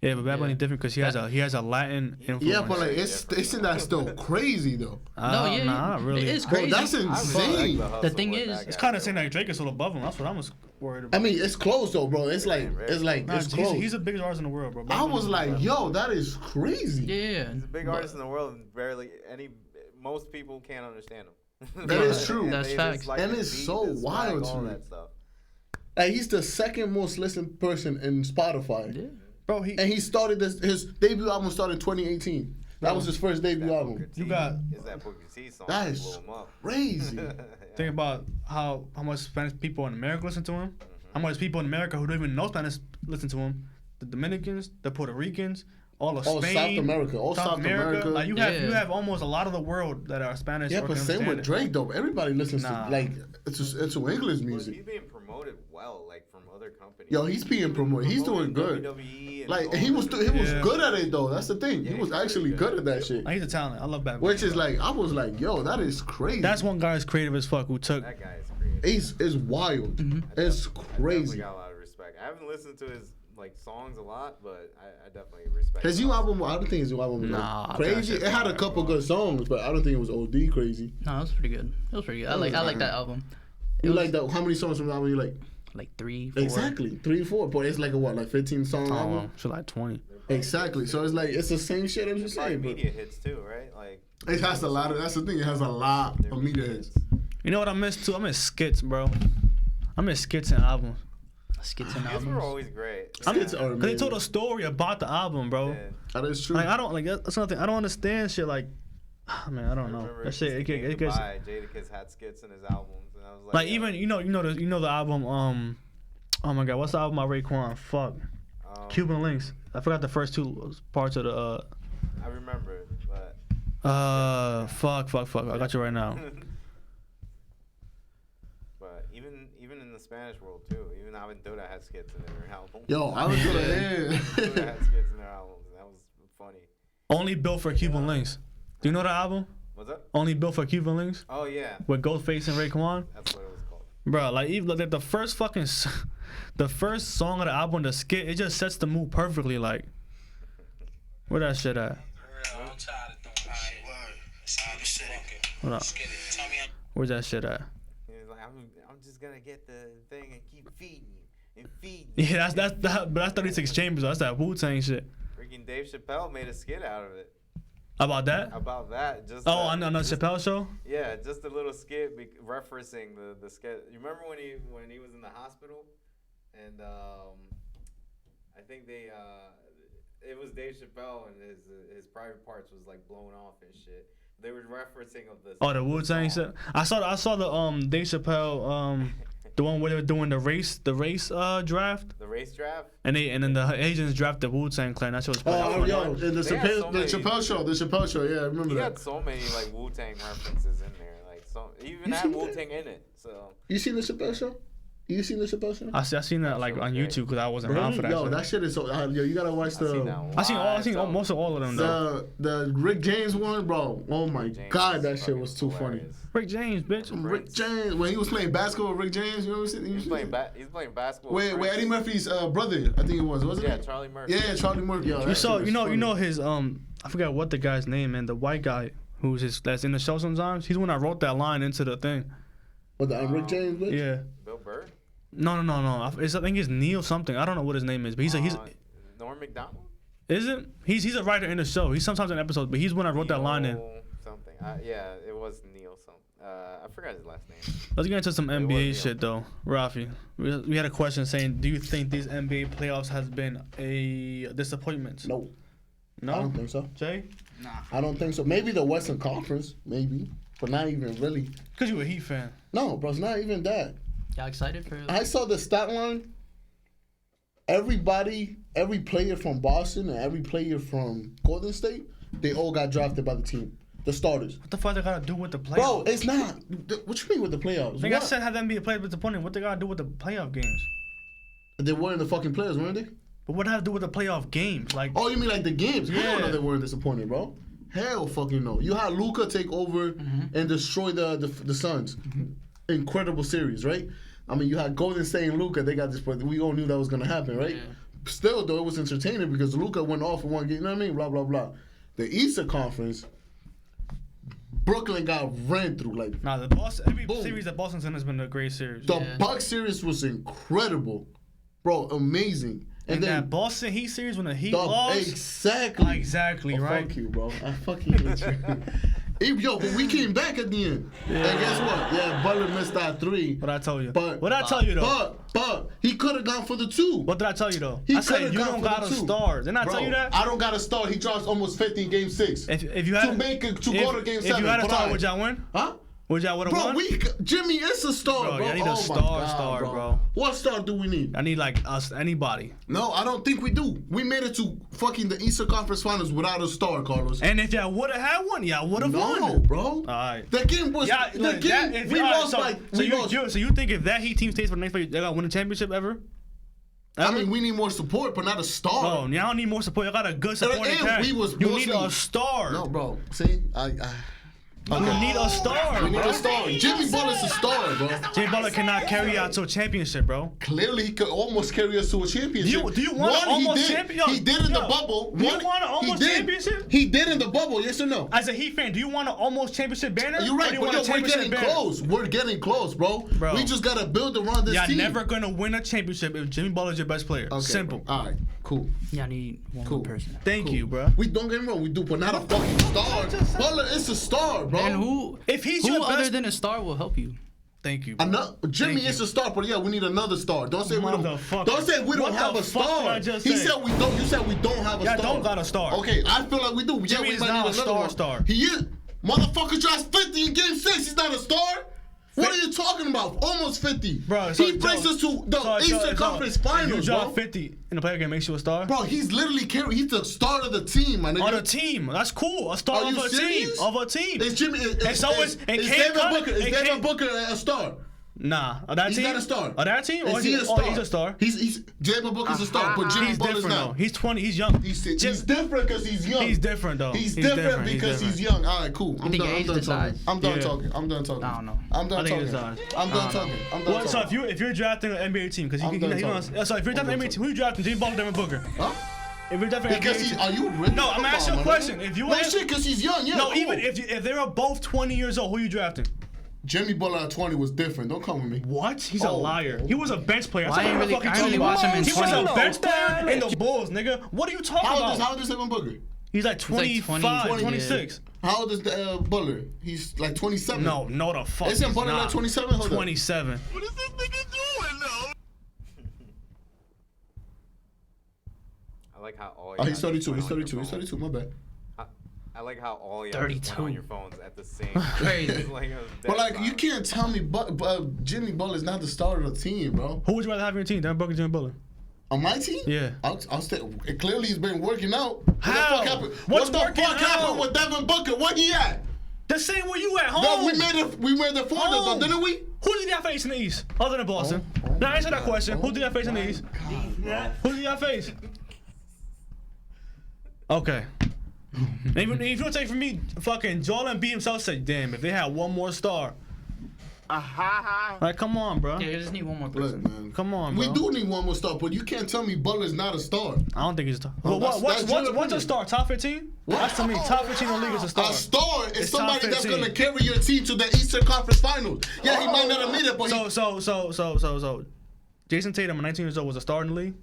Yeah, but Bad Bunny different because he has a Latin influence.
Yeah, but like isn't that still crazy though?
Not really.
It is crazy.
Bro, that's insane.
The thing is,
It's kind of saying that Drake is still above him. That's what I was worried about.
I mean, it's close though, bro. It's like it's close.
He's the biggest artist in the world, bro.
I was like, yo, that is crazy.
yeah.
He's a big artist in the world, and most people can't understand him.
That is true.
That's facts.
And it's so wild to me.
That stuff.
Like he's the second most listened person in Spotify.
Yeah.
Bro,
He started his debut album started in 2018. That was his first debut album.
You got
Is that Booker T song?
That
that
is
blew him up.
crazy.
think about how much Spanish people in America listen to him. How much people in America who don't even know Spanish listen to him. The Dominicans, the Puerto Ricans, all of Spain,
South America, South America.
Like you have almost a lot of the world that are Spanish.
Yeah,
or
but
can
same with
understand it.
Drake though. Everybody listens to like it's English
But
music.
he's being promoted well, like from other companies.
Yo, he's being promoted. He's doing good.
WWE and
Like
all
he was
that.
good at it though. That's the thing.
Yeah,
He was
he's
actually
really
good at that shit.
Like, he's a talent. I love Bad Bunny.
Which is like I was like, yo, that is crazy.
That's one guy who's creative as fuck who took.
That guy is creative.
It's wild. It's
I
crazy.
definitely got a lot of respect. I haven't listened to his like songs a lot, but I definitely respect.
His new album, I don't think his new album was
Nah,
crazy. It had a couple good songs, but I don't think it was OD crazy.
No, it was pretty good. It was pretty good. I like that album.
You like that? How many songs from the album you like?
Like 3, 4.
Exactly, 3, 4. But it's like a what, like 15 song album?
So like 20.
Exactly. So it's like it's the same shit I'm just
Probably
saying. But
media hits too, right? Like
it has a lot of. That's the thing. It has a lot of media hits.
You know what I miss too? I miss skits, bro. I miss skits and albums.
Skits and
These
albums.
were always great.
Skits are
Cause they told a
amazing.
story about the album, bro.
Yeah.
That is true.
Like I don't like that's nothing. I don't understand shit like. Man, I don't know.
remember
That shit. It gets
Jadakiss had skits in his albums, and I was like,
like
yeah,
even you know the album. Oh my god, what's the album by Raekwon? Fuck. Cuban Links. I forgot the first two parts of the.
I remember it, but
Fuck. I got you right now.
but even in the Spanish world too, even Aventura had skits in their album.
Yo, I was gonna
Aventura had skits in their albums, and that was funny.
Only built for Cuban Links. Do you know the album?
What's up?
Only built for Cuban Links
Oh yeah,
with Ghostface and Raekwon.
that's what it was called.
Bro, like even like the first fucking, the first song of the album, the skit, it just sets the mood perfectly. Like, where that shit at? Hold up. Where's that shit at?
He was like, I'm just gonna get the thing and keep feeding you and feeding you.
Yeah, but that's 36 Chambers. That's that Wu-Tang shit.
Freaking Dave Chappelle made a skit out of it.
About that?
About that, just
Oh, on the Chappelle show.
yeah, just a little skit referencing the skit. You remember when he was in the hospital, and I think it was Dave Chappelle and his private parts was like blown off and shit. They were referencing of the
The Wu-Tang shit. I saw the Dave Chappelle the one where they were doing the race draft.
The race draft.
And then the Asians drafted the Wu-Tang Clan. That shit was pretty
Oh,
funny.
yo, the Chappelle show. Yeah, I remember
He
that.
had so many like Wu-Tang references in there, like so he even
You
had
seen that?
Wu-Tang in it. So
You seen the Chappelle show? You seen the Chappelle show?
I seen that like on YouTube because I wasn't around for that.
Yo,
shit.
that shit is so. Yo, you gotta watch
I seen that
the
one.
I seen most of all of them though.
the Rick James one, bro. Oh my
Rick James
god,
is
that shit
fucking
was too funny.
hilarious.
Rick James, bitch.
Rick James when he was playing basketball with Rick James, you know what I'm saying?
He's playing basketball.
Wait,
with
Eddie Murphy's brother, I think it wasn't
Yeah,
it?
Charlie Murphy.
Yeah, Charlie Murphy. Yo,
You
that
saw,
shit was funny.
you know his I forgot what the guy's name, man. The white guy that's in the show sometimes. He's the one that wrote that line into the thing.
What the Rick James bitch?
Yeah.
Bill Burr.
No. I think it's Neil something. I don't know what his name is, but he's
Norm Macdonald.
isn't he's a writer in the show. He's sometimes in episodes, but he's the one that wrote that line in.
Neil something. Yeah, it was Neil something. I forgot his last name.
Let's get into some
was
NBA
Neil.
shit though. Rafi, we had a question saying, do you think these NBA playoffs has been a disappointment?
No,
No?
I don't think so.
Jay?
I don't think so. Maybe the Western Conference, maybe, but not even really.
Because you a Heat fan.
No, bro, it's not even that.
Y'all excited for?
I saw the stat line. Every player from Boston and every player from Golden State, they all got drafted by the team. The starters.
What the fuck they gotta do with the playoffs?
Bro, it's not. What you mean with the playoffs?
Like I
What?
said, have them be a player disappointing. What they gotta do with the playoff games?
They weren't the fucking players, weren't they?
But what have to do with the playoff games? Like,
Oh, you mean like the games?
Yeah.
Hell no, they weren't disappointing, bro. Hell fucking no. You had Luka take over and destroy the Suns. Incredible series, right? I mean, you had Golden State and Luka. They got this, but we all knew that was gonna happen, right?
Yeah.
Still, though, it was entertaining because Luka went off in one game. You know what I mean? Blah blah blah. The Eastern Conference, Brooklyn got ran through like.
nah, the Boston. Every
Boom.
series that Boston's in has been a great series.
The
Yeah.
Bucks series was incredible, bro. Amazing.
and
then
that Boston Heat series when the Heat
the-
lost.
exactly.
Exactly,
Oh,
right?
Fuck you, bro. I fucking hate you. Yo, but we came back at the end. And guess what? Yeah, Butler missed that 3.
What I told you.
But
What I tell you though.
But he could have gone for the 2.
What did I tell you though?
He
I said
coulda
you
gone
don't
for
got
the
a
2.
star. Didn't I
Bro,
tell you that?
I don't got a star. He drops almost 50 in Game 6.
If you had
to make it to go to Game 7.
If you had a
but
star,
I-
would y'all win?
Huh?
Would y'all would have
Bro,
won?
Jimmy is a star,
Bro,
bro.
y'all need a
Oh my
star,
God,
bro.
What star do we need?
I need like us, anybody.
No, I don't think we do. We made it to fucking the Eastern Conference Finals without a star, Carlos.
And if y'all would have had one, y'all would have
No,
won.
bro.
Alright.
The game was
Yeah,
the
look,
game.
that,
We lost by.
So
We
you,
lost.
so you think if that Heat team stays for the next play, they gotta win a championship ever?
I mean, we need more support, but not a star.
Oh, y'all don't need more support. Y'all got a good supporting
and
cast.
we was
You need
mostly-
a star.
No, bro. See,
You need a star.
We need
bro.
a star. Jimmy Butler's a star, bro.
Jay Butler cannot carry out to a championship, bro.
Clearly, he could almost carry us to a championship.
Do you want an almost championship?
He did in the bubble.
Do you want an almost championship?
He did in the bubble. Yes or no?
As a Heat fan, do you want an almost championship banner?
You're
Or
right,
do you
but
want
yo,
a
we're
championship
getting
banner?
close. We're getting close, bro.
Bro.
We just gotta build around this
Y'all
team.
never gonna win a championship if Jimmy Butler's your best player.
Okay,
Simple.
bro. All right, cool.
Yeah, I need one
Cool.
more person.
Thank
Cool.
you, bro.
We don't get me wrong, we do, but not a fucking star. Butler is a star, bro.
And who?
If he's
Who
your
other
best,
than a star will help you?
thank you. Bro.
Jimmy
Thank
is
you.
a star, but yeah, we need another star. Don't say we don't.
Motherfucker.
Don't say we don't
What
have
the
a
fuck did
star.
I just
He
say?
said we don't. You said we don't have a
Y'all
star.
don't got a star.
Okay, I feel like we do.
Jimmy
yeah, we
is
might
not
need
a
another
star.
one. He is. Motherfucker drops 50 in Game 6. He's not a star. What are you talking about? Almost 50.
Bro,
he brings us to the Eastern Conference
If you
Finals,
drop
bro.
50 in a player game, makes you a star.
Bro, he's literally he's the star of the team, my nigga.
On a team, that's cool. A star
Are
of
you
a
serious?
team. Of a team.
Is Jimmy?
And so is
David Booker? Is David Booker a star?
Nah, of that
He's
team.
not a star.
Of that team?
Is he a star?
He's a star.
He's David Booker's a star, but Jimmy
He's
Butler's
different
not.
though. He's 20. He's young.
He's different because he's young.
He's different though.
He's different because he's young. All right, cool. I'm
think
done. I'm
age
done talking.
decides?
I'm done
Yeah.
talking. I'm done talking.
I don't know.
I'm done
I think
talking.
it decides.
I'm done talking. I'm done
Well, so
talking.
if you're drafting an NBA team, because
I'm
you
done
know,
talking.
so if you're drafting an
I'm
NBA
done
team, who you drafting? Jimmy Butler, Devin Booker.
Huh?
If you're drafting an
Because
NBA
he,
team,
are you really?
No, I'm
Come
asking you
on,
a
my
question.
nigga.
If you
no
had-
shit, because he's young. Yeah.
no,
cool.
even if they were both 20 years old, who you drafting?
Jimmy Butler at 20 was different. Don't come with me.
What? He's a
Oh.
liar. He was a bench player.
Well,
That's
I ain't
what
really-
fucking
I
talking
only
about.
watched him in
He was
20.
a bench player in the Bulls, nigga. What are you talking
How
about?
old is Devin Booker?
He's like
like
25,
20,
26.
How old is Butler? He's like 27.
No, the fuck.
Isn't
he's
Butler
not.
like 27? Hold up.
27.
What is this nigga doing now?
I like how all.
Oh, he's
y'all
32.
put
He's
on your
32. He's
phones.
32. My bad.
I like how all y'all
32.
just went on your phones at the same.
Crazy.
It's like a
But like,
dead
you can't tell me, Jimmy Butler's not the starter of the team, bro.
Who would you rather have on your team? Devin Booker, Jimmy Butler.
On my team?
Yeah.
I'll stay. Clearly, he's been working out.
How? What's
What the
working
fuck happened
out?
with Devin Booker? Where he at?
The same where you at home.
Bro, we made the finals, though,
Home.
didn't we?
Who did y'all face in the East, other than Boston? Now answer that question. Who did y'all face in the East? Who did y'all face? Okay. And even if you don't take it from me, fucking Joel Embiid himself said, "Damn, if they had one more star." Like, come on, bro.
Yeah, you just need one more
Look,
person.
man.
Come on, bro.
We do need one more star, but you can't tell me Butler's not a star.
I don't think he's a star.
Oh,
Well,
that's your
what's a
opinion.
star? Top 15? That's to me. Top 15 in the league is a star.
A star is
It's
somebody
top
that's
15.
gonna carry your team to the Eastern Conference Finals. Yeah, he might not have made it, but
So, Jason Tatum, 19 years old, was a star in the league.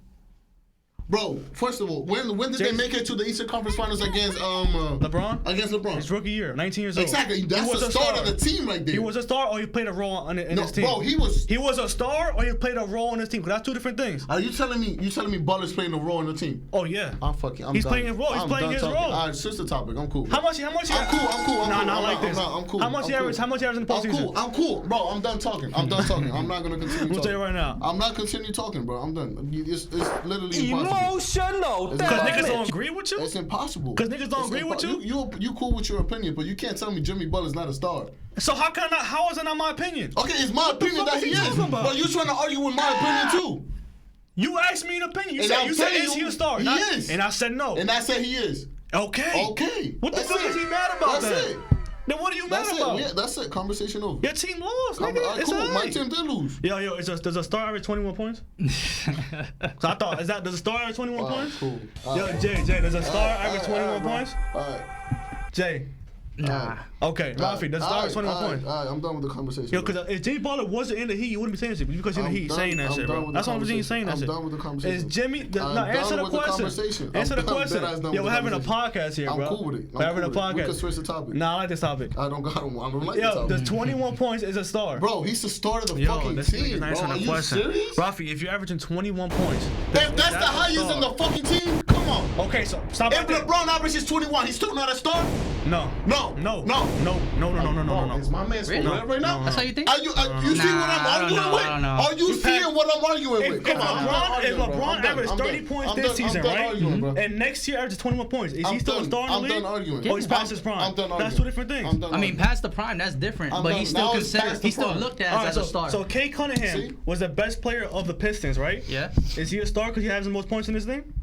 bro, first of all, when did they make it to the Eastern Conference Finals against
LeBron?
Against LeBron.
His rookie year, 19 years old.
Exactly.
He
That's
was
the
a
start
star.
of the team right there.
He was a star, or he played a role in
no,
his team.
bro, he was.
He was a star, or he played a role in his team. 'Cause that's two different things.
Are you telling me Butler's playing a role in the team?
Oh yeah.
I'm
He's
done.
playing his role. He's
I'm
playing
done
his
talking.
role.
All right, switch the topic. I'm cool.
How much?
I'm cool.
Nah, not
I'm
like this.
I'm cool.
How much
I'm
he average?
cool.
How much he average in the postseason?
I'm cool, bro. I'm done talking. I'm not gonna continue
I'm gonna
talking.
tell you right now.
I'm not continue talking, bro. I'm done. It's literally impossible.
Emotional
Because niggas
damage.
don't agree with you?
It's impossible.
'Cause niggas don't agree with you?
You cool with your opinion, but you can't tell me Jimmy Butler's not a star.
So how is it not my opinion?
Okay, it's my opinion
fuck
that he
is he
is,
talking about?
but you're trying to argue with my opinion too.
You asked me an opinion. You
And
said,
I'm
you said
telling
is he
you,
a star?
he is.
And I said no.
And I said he is.
Okay.
Okay.
What the
That's
fuck
it.
is he mad about
That's
then?
it.
Then what are you mad
That's
about?
it. Yeah, that's it. Conversation over.
Your team lost,
All
nigga.
right,
It's
cool. My
alright.
team did lose.
Yo, does a star average 21 points? So I thought, does a star average 21
All right,
points?
cool.
Yo, Jay, does a star average 21 points?
All right.
Jay.
Nah.
Okay, Rafi, does a star average 21 points?
All right, I'm done with the conversation.
Yo, because if Jimmy Butler wasn't in the Heat, you wouldn't be saying shit. But because you're in the Heat, saying that shit, bro. That's why I'm saying saying that shit.
I'm done with the conversation.
Is Jimmy?
I'm
No,
done
answer the
with the
question.
conversation.
Answer the
I'm done-
question.
dead ass done
Yo,
with
we're
the
having a
conversation.
podcast here,
I'm
bro.
cool with it.
We're having a
We can
podcast.
switch the topic.
Nah, I like this topic.
I don't like the
Yo,
topic.
does 21 points is a star?
Bro, he's the star of the
Yo,
fucking
this
team,
nigga's
bro.
answering
Are
the
you
question.
serious?
Rafi, if you're averaging 21 points,
If that's the highest in the fucking team, come on.
okay, so stop
If
right there.
LeBron averages 21, he's still not a star?
No.
No.
No.
No.
No.
Is my man
Really?
right now?
That's how you think?
Are you see what I'm
I don't
arguing
know,
with?
I don't know.
Are you seeing what I'm arguing
If
with? Come on, I'm done
LeBron
arguing, bro. I'm done.
averaged
I'm
30
done.
points
I'm
this
done.
season,
I'm done
right?
arguing, bro.
And next year averages 21 points, is he
I'm
still a
done.
star in the
I'm
league?
done arguing.
Or he's past his prime?
I'm done
That's
arguing.
two different things.
I'm done
I mean,
arguing.
past the prime, that's different.
I'm
But
done.
he's still
Now it's
considered.
past the
He's still
prime.
looked at
All right,
as a star.
So Kay Cunningham
See?
was the best player of the Pistons, right?
Yeah.
Is he a star because he has the most points in his thing?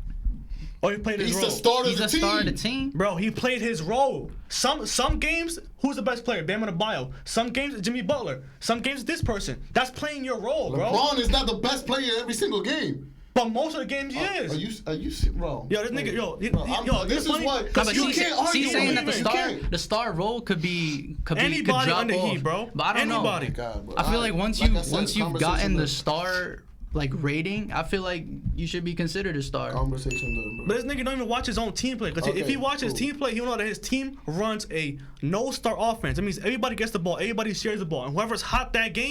Or he played his
He's
role?
the star of
He's
the
a
team.
star of the team.
Bro, he played his role. Some games, who's the best player? Bam Adebayo. Some games, Jimmy Butler. Some games, this person. That's playing your role, bro.
LeBron is not the best player every single game.
But most of the games, he is.
Are you, bro?
Yo, this nigga,
This is why.
No, but
You
she's
can't argue
saying
with
that
me.
the star role could
Anybody
drop
under
off.
Heat, bro.
But I don't
Anybody.
know.
God, bro.
I feel like once
I said,
you've gotten
conversation
the
done.
star like rating, I feel like you should be considered a star.
Conversation done, bro.
But this nigga don't even watch his own team play. Because if
Okay,
he watches
cool.
team play, he'll know that his team runs a no-star offense. That means everybody gets the ball, everybody shares the ball, and whoever's hot that game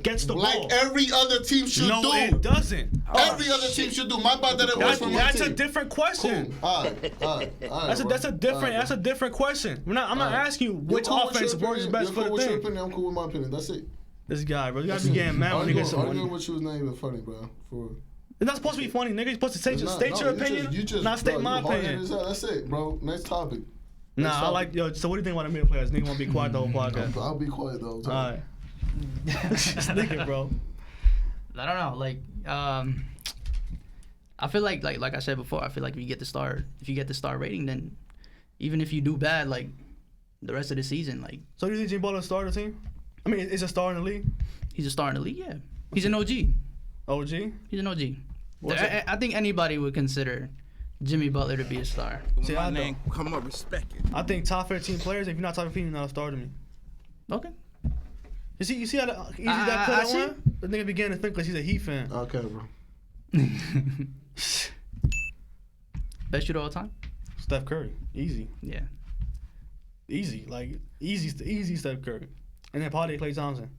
gets the
like
ball.
every other team should
No,
do.
it doesn't.
Every other team should do. My bad that it works for my
That's
team.
a different
Cool.
question.
All right.
That's a different question. I'm not asking you which offense works best for the
What's your
thing.
opinion? I'm cool with my opinion. That's it.
This guy, bro, you gotta be getting mad when he gets some money.
Arguing with you is not even funny, bro. For
It's not supposed to be funny, nigga. You're supposed to
It's not-
state
no,
your
you
opinion,
just,
not state
bro,
my
you hard-headed
opinion.
as hell. That's it, bro. Next topic.
Nah, I like, yo, so what do you think about the mid players? Nigga wanna be quiet the whole podcast.
I'll be quiet though.
Alright. This nigga, bro.
I don't know, like I feel like I said before, I feel like if you get the star rating, then even if you do bad, like the rest of the season, like
So do you think Jimmy Butler started the team? I mean, is a star in the league?
he's a star in the league. Yeah, he's an OG.
OG?
He's an OG.
What's it?
I think anybody would consider Jimmy Butler to be a star.
See, I
My
don't.
name, come on, respect it.
I think top 15 players, if you're not top 15, you're not a star to me.
Okay.
You see how easy that
I
put
see.
on? The nigga began to think like he's a Heat fan.
Okay, bro.
Best shooter of all time?
Steph Curry. Easy.
Yeah.
Easy. Like, easy Steph Curry. And then probably Klay Thompson.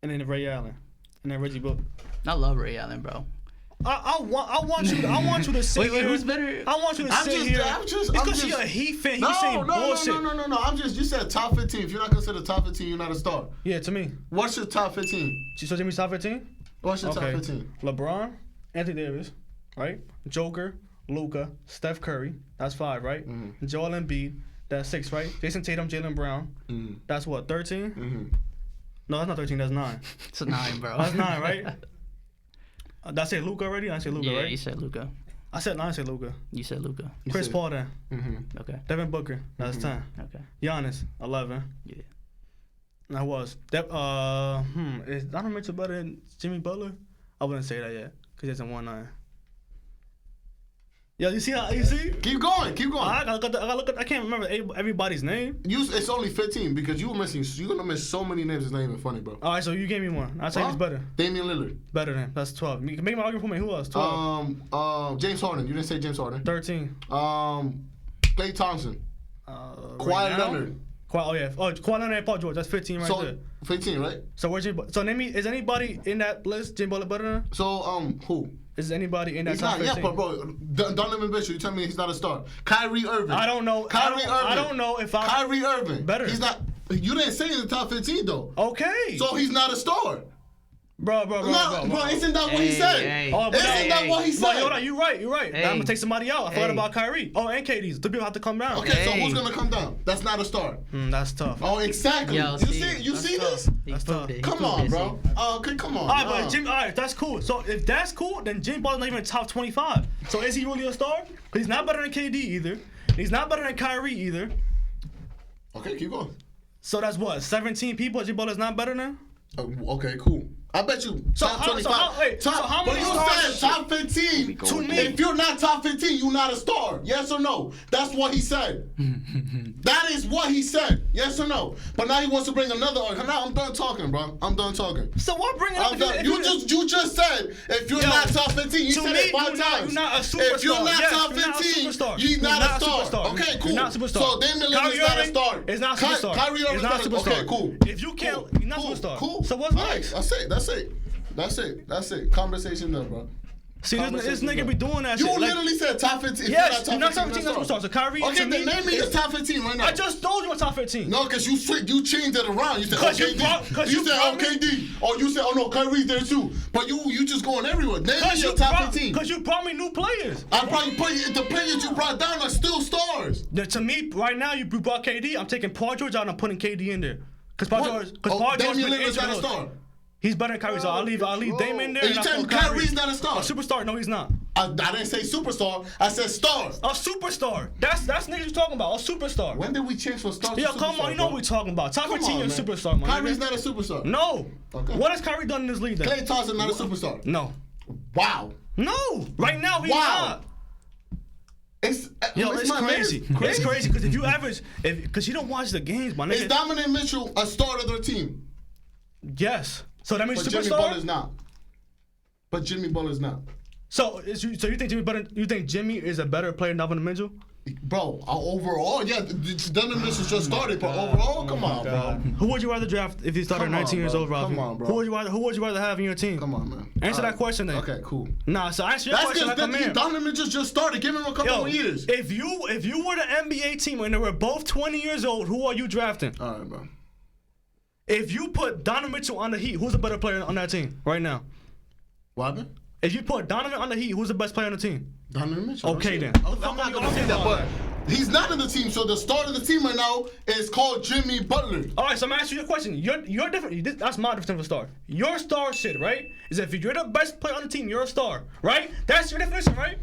And then Ray Allen. And then Reggie Book.
I love Ray Allen, bro.
I want you to sit
Wait,
here.
who's better?
I want you to sit here. It's because you're a Heat fan. He's saying bullshit.
No. You said top 15. If you're not considered top 15, you're not a star.
Yeah, to me.
What's your top 15?
So Jimmy's top 15?
What's your
Okay.
top 15?
LeBron, Anthony Davis, right? Joker, Luka, Steph Curry. That's 5, right?
Mm-hmm.
Joel Embiid. That's 6, right? Jason Tatum, Jaylen Brown.
Mm-hmm.
That's what, 13?
Mm-hmm.
No, that's not 13. That's 9.
It's a 9, bro.
That's 9, right? Did I say Luka already? I said Luka,
Yeah,
right?
you said Luka.
I said 9. I said Luka.
You said Luka.
Chris
said-
Paul then.
Mm-hmm.
Okay.
Devin Booker. That's 10.
Okay.
Giannis, 11.
Yeah.
That was. Is Donovan Mitchell better than Jimmy Butler? I wouldn't say that yet, because he's in 1-9. Yo, you see how you see?
Keep going.
I gotta look at. I can't remember everybody's name.
It's only 15 because you're gonna miss so many names. It's not even funny, bro.
All right, so you gave me one. I'll say he's better.
Damian Lillard.
Better than. That's 12. Make my argument for me. Who else? 12.
James Harden. You didn't say James Harden.
13.
Klay Thompson. Kawhi
right now?
Leonard.
Kawhi Leonard and Paul George. That's 15 right
So
there.
15, right?
So where's Jimmy? So name me. Is anybody in that list Jimmy Butler better than?
So
Is
who?
anybody in that
He's
top
not.
15?
Yeah, but bro, Donovan Mitchell. You tell me he's not a star. Kyrie Irving.
I don't know.
Kyrie Irving.
I don't know if I.
Kyrie Irving.
Better.
He's not. You didn't say he's in the top 15 though.
Okay.
So he's not a star.
Bro.
Isn't that what he said?
Oh, but
Isn't that what he said?
Hold on, you're right.
Hey.
I'm gonna take somebody out. I forgot about Kyrie. Oh, and KD's. The people have to come down.
Okay, so who's gonna come down? That's not a star.
That's tough.
Oh, exactly.
Yo,
You see this?
That's tough.
Come on, bro. Okay, come on.
All right, but Jimmy. All right, that's cool. So if that's cool, then Jimmy Butler's not even top 25. So is he really a star? Because he's not better than KD either. He's not better than Kyrie either.
Okay, keep going.
So that's what 17 people. Jimmy Butler's not better than.
Okay, cool. I bet you top 25.
How many
but you
stars?
said top 15.
To me.
If you're not top 15, you're not a star. Yes or no? That's what he said. That is what he said. Yes or no? But now he wants to bring another argument. Now I'm done talking, bro. I'm done talking.
So what bringing up?
I'm done. You just said if you're not top 15, you said it 5 times.
You're not a superstar.
If you're not top 15, you're not a star. Okay, cool.
You're not a superstar.
So Damian Lillard is not a star.
It's not a superstar.
Kyrie Irving is not a star. Okay, cool.
If you can't, you're not a superstar.
Cool.
So what's next?
That's it. Conversation done, bro.
See, this nigga be doing that
You
shit.
literally said top 15.
Yes, you're not top 15 superstar. So Kyrie,
okay,
to me,
then name me the top 15 right now.
I just told you a top 15.
No, because you changed it around. You said KD. You said KD. Or you said, oh no, Kyrie's there too. But you just going everywhere. Name me your top 15.
Because you brought me new players.
I probably put the players you brought down are still stars.
To me, right now, you brought KD. I'm taking Paul George out and I'm putting KD in there. Because Paul George
Damian Lillard's not a star.
He's better than Kyrie, so I'll leave Dame in there.
And you telling me Kyrie's not a star?
A superstar? No, he's not.
I didn't say superstar. I said star.
A superstar. That's niggas you talking about. A superstar.
When did we change from star to superstar?
Yo, come on. You know what we talking about. Top 15 is a superstar, man.
Kyrie's not a superstar.
No.
Okay.
What has Kyrie done in this league then?
Klay Thompson not a superstar.
No.
Wow.
No. Right now, he's not.
It's
crazy. It's crazy because if you average, because you don't watch the games, my nigga.
Is Donovan Mitchell a star of their team?
Yes. So that means
but
superstar.
Jimmy Butler's not. But Jimmy Butler's not.
So you think Jimmy is a better player than Donovan Mitchell?
Bro, overall, yeah, Donovan Mitchell just started, but overall, come on, bro.
Who would you rather draft if he started at 19 years old, Robbie?
Come on, bro.
Who would you rather have in your team?
Come on, man.
Answer that question then.
Okay, cool.
Nah, so answer your question like a man.
Donovan Mitchell just started. Give him a couple more years.
If you were the NBA team and they were both 20 years old, who are you drafting?
All right, bro.
If you put Donovan Mitchell on the Heat, who's a better player on that team right now?
What happened?
If you put Donovan on the Heat, who's the best player on the team?
Donovan Mitchell.
Okay, then.
I'm not gonna say that, but he's not in the team. So the start of the team right now is called Jimmy Butler.
All right, so I'm gonna ask you a question. You're different. That's my definition of a star. Your star shit, right? Is if you're the best player on the team, you're a star, right? That's your definition, right?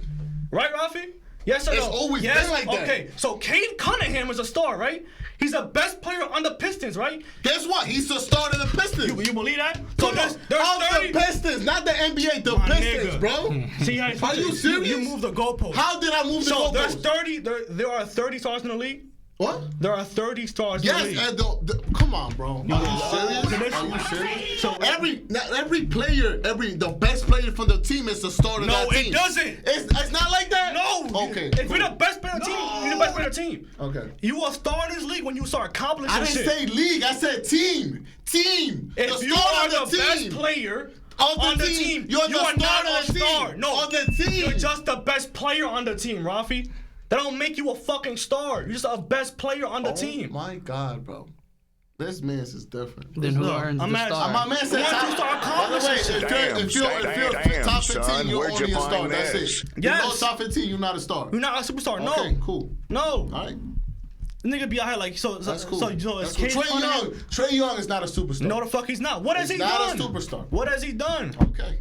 Right, Rafi? Yes or no?
It's always been like that.
Okay, so Cade Cunningham is a star, right? He's the best player on the Pistons, right?
Guess what? He's the star of the Pistons.
You believe that?
So there's 30 the Pistons, not the NBA, the Pistons,
nigga.
bro.
See,
are you serious?
You moved the goalpost.
How did I move the goalpost?
So there's 30. There are 30 stars in the league.
What?
There are 30 stars in the league.
Yes, come on, bro. Are you serious? Are you serious? So every player, the best player from the team is the star of that team.
No, it doesn't.
It's not like that?
No.
Okay.
If you're the best player on the team, you're the best player on the team.
Okay.
You a star in this league when you start accomplishing shit.
I didn't say league. I said team. Team.
If you are the best player on the team, you are not a star. No,
on the team.
You're just the best player on the team, Rafi. That don't make you a fucking star. You're just a best player on the team.
Oh my God, bro. This man's is different.
Then who earns the star?
My man said if you're top 15, you're only a star. That's it.
Yes.
You're not top 15, you're not a star.
You're not a superstar. No.
Okay, cool.
No.
All right.
Nigga be out here like so.
That's cool.
So
that's cool. Trae Young is not a superstar.
No, the fuck he's not. What has he done?
He's not a superstar.
What has he done?
Okay.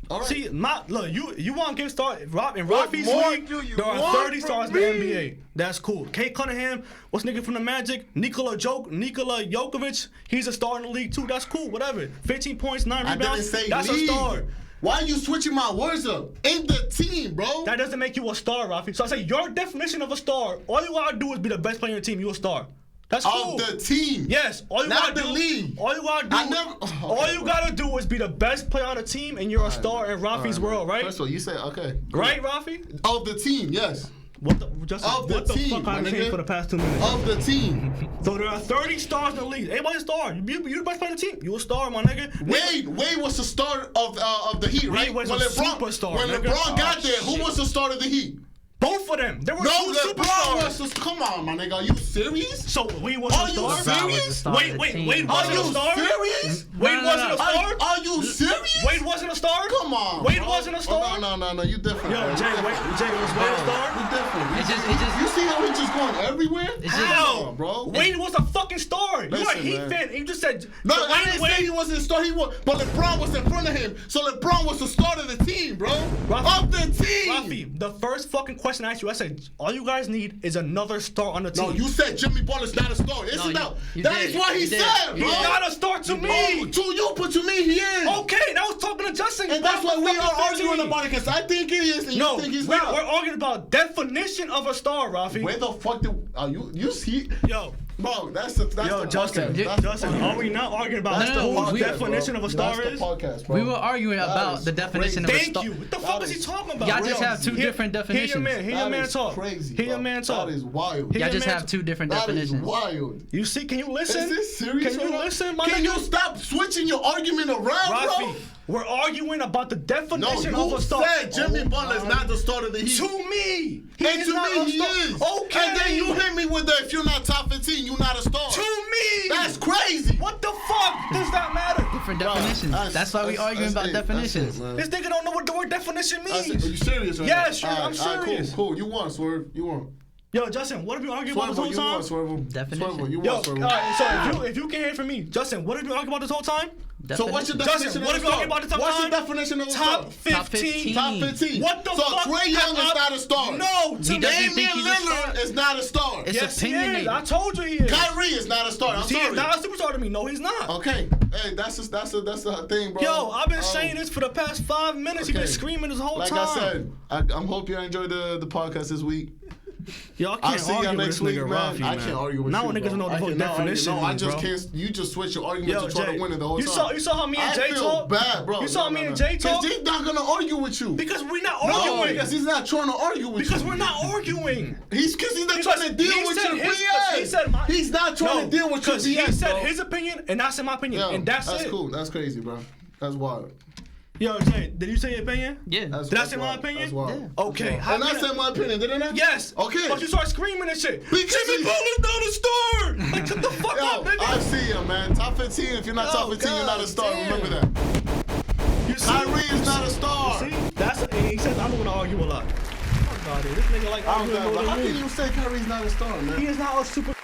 All right.
See, look, you want to give star in Rafi's league? There are 30 stars in the NBA. That's cool. Cade Cunningham, what's nigga from the Magic? Nikola Jokovic, he's a star in the league too. That's cool. Whatever. 15 points, 9 rebounds.
I didn't say
that's
league.
A star.
Why are you switching my words up? In the team, bro.
That doesn't make you a star, Rafi. So I say your definition of a star. All you gotta do is be the best player in the team. You a star. That's cool.
Of the team.
Yes. All you
not
gotta
the
do,
league.
All you gotta do. All you gotta do is be the best player on the team, and you're a star in Rafi's world, right?
First of all, you say okay.
Right, Rafi?
Of the team, yes.
What the fuck I changed for the past 2 minutes?
Of the team.
So there are 30 stars in the league. Everybody's a star. You the best player on the team. You a star, my nigga.
Wade was the star of the Heat, right?
Wade was a superstar.
When LeBron got there, who was the star of the Heat?
Both of them. There were two
LeBron
superstars.
Come on, my nigga. Are you serious?
So Wade was a star?
Are you serious?
Wait, Wade wasn't a star?
Serious?
Wade wasn't a star?
Are you serious?
star?
Come on.
Wade
bro.
wasn't a star?
Oh, no. You different.
Yo,
bro.
Jay,
You
Wade,
different.
Jay, was Wade a star?
You different.
It's just
You see how he just going everywhere?
It's just-
How?
on, bro.
Wade was a fucking star. You are a
Listen,
Heat
man.
fan. You just said
No,
Dwayne
I didn't say he wasn't a star. He was, but LeBron was in front of him, so LeBron was the start of the team, bro.
Rafi,
Of the team.
Rafi, the first fucking question I asked you, I said, all you guys need is another star on the team.
No, you said Jimmy Butler's not a star. Isn't that?
you
That
did.
is what he
You did.
said,
You
bro.
He's not a star to me.
Oh, to you, but to me, he is.
Okay, that was talking to Justin.
And that's why we are arguing
it.
about it, because I think he is, and
No,
you think he's
we're
not.
arguing about definition of a star, Rafi.
Where the fuck are you see?
Yo,
Bro, that's
yo,
the
Justin,
podcast. That's the
Justin,
podcast.
are we not arguing about
That's the
whose
podcast,
definition
bro.
of a star
That's
is?
the podcast, bro.
We were arguing
That
about
is
the definition
crazy.
of a
Thank
star.
you. What the
That
fuck is he
is-
talking about?
Y'all
Real.
just have two different definitions.
Hear your man
That
talk.
is crazy.
Hear your
bro.
man talk.
That is wild.
Hear
Y'all
your
just
man
have two different
That is
definitions.
wild.
You see, can you listen?
Is this serious?
Can you
bro?
listen, my
Can
nigga?
you stop switching your argument around,
Rafi,
bro?
we're arguing about the
No,
definition of
you
a star.
said Jimmy Butler's not the start of the Heat.
To me, he
And
is
to
not
me,
a
he
star.
is.
Okay.
And then you hit me with the if you're not top 15, you're not a star.
To me,
That's crazy.
what the fuck does that matter?
Different definitions. That's why we arguing about definitions.
This nigga don't know what the word definition
Are you
means.
serious right
Yeah,
now?
sure,
All
I'm
right, all right,
serious.
Cool. You won, Swerve. You won.
Yo, Justin, what have you argued about this
Swerve,
whole
you
time?
won, Swerve.
Definition.
Swerve, you
Yo,
won, Swerve.
alright, so if you can't hear from me, Justin, what have you argued about this whole time?
So what's your
Definition.
definition
Justin, what
of
have
a
you argued about
star?
this whole
What's
time?
your definition of a
Top
star?
15.
Top 15.
What the
so
fuck?
Trey Young is not a star.
No,
He
to
doesn't
me,
think he's a
Lillard
star.
is not a star.
It's
yes, he is.
opinionated.
I told you he is.
Kyrie is not a star. I'm
He is
sorry.
not a superstar to me. No, he's not.
Okay. Hey, that's the thing, bro.
Yo, I've been saying this for the past 5 minutes. You've been
okay.
screaming this whole
Like
time.
I said, I hope you enjoyed the podcast this week.
Yo, I
I'll
can't
see
argue
y'all
with
next
this
week,
nigga
man.
Rafi,
I
man.
can't argue with
now
you,
when niggas
bro.
don't know the
I
whole
cannot argue.
definition.
No, I
means,
just
bro.
can't. You just switch your argument
Yo,
to try
Jay,
to win it the whole
you
time.
saw how me and Jay
I feel
talk?
bad, bro.
You saw me and Jay
Because
talk?
he's not gonna argue with you.
Because we're not
No,
arguing.
because he's not trying to argue with you.
Because we're not arguing.
He's not
Because
trying to deal
he
with
said
your
his-
BS.
he said my-
He's not trying to deal with your
because
BS,
he said
bro.
his opinion and I said my opinion,
Yo,
and that's it.
cool. That's crazy, bro. That's wild.
Yo, Jay, did you say your opinion?
Yeah.
That's,
Did I
that's
say my
wild.
opinion?
That's wild.
Yeah.
Okay.
That's wild.
How
And I
can
said my opinion, didn't I?
Yes.
Okay.
But you start screaming and shit.
Because
Jimmy
he-
Butler's not a star. Like, shut the fuck
Yo,
up, nigga.
I see you, man. Top 15. If you're not
Yo,
top 15, you're not a star.
God
Remember
damn.
that.
You see?
Kyrie is not a star.
See? That's he says I don't want to argue a lot. Fuck about it. This nigga like
I don't
arguing
know,
more
but how
than
can
me.
you say Kyrie's not a star, man?
He is not a super.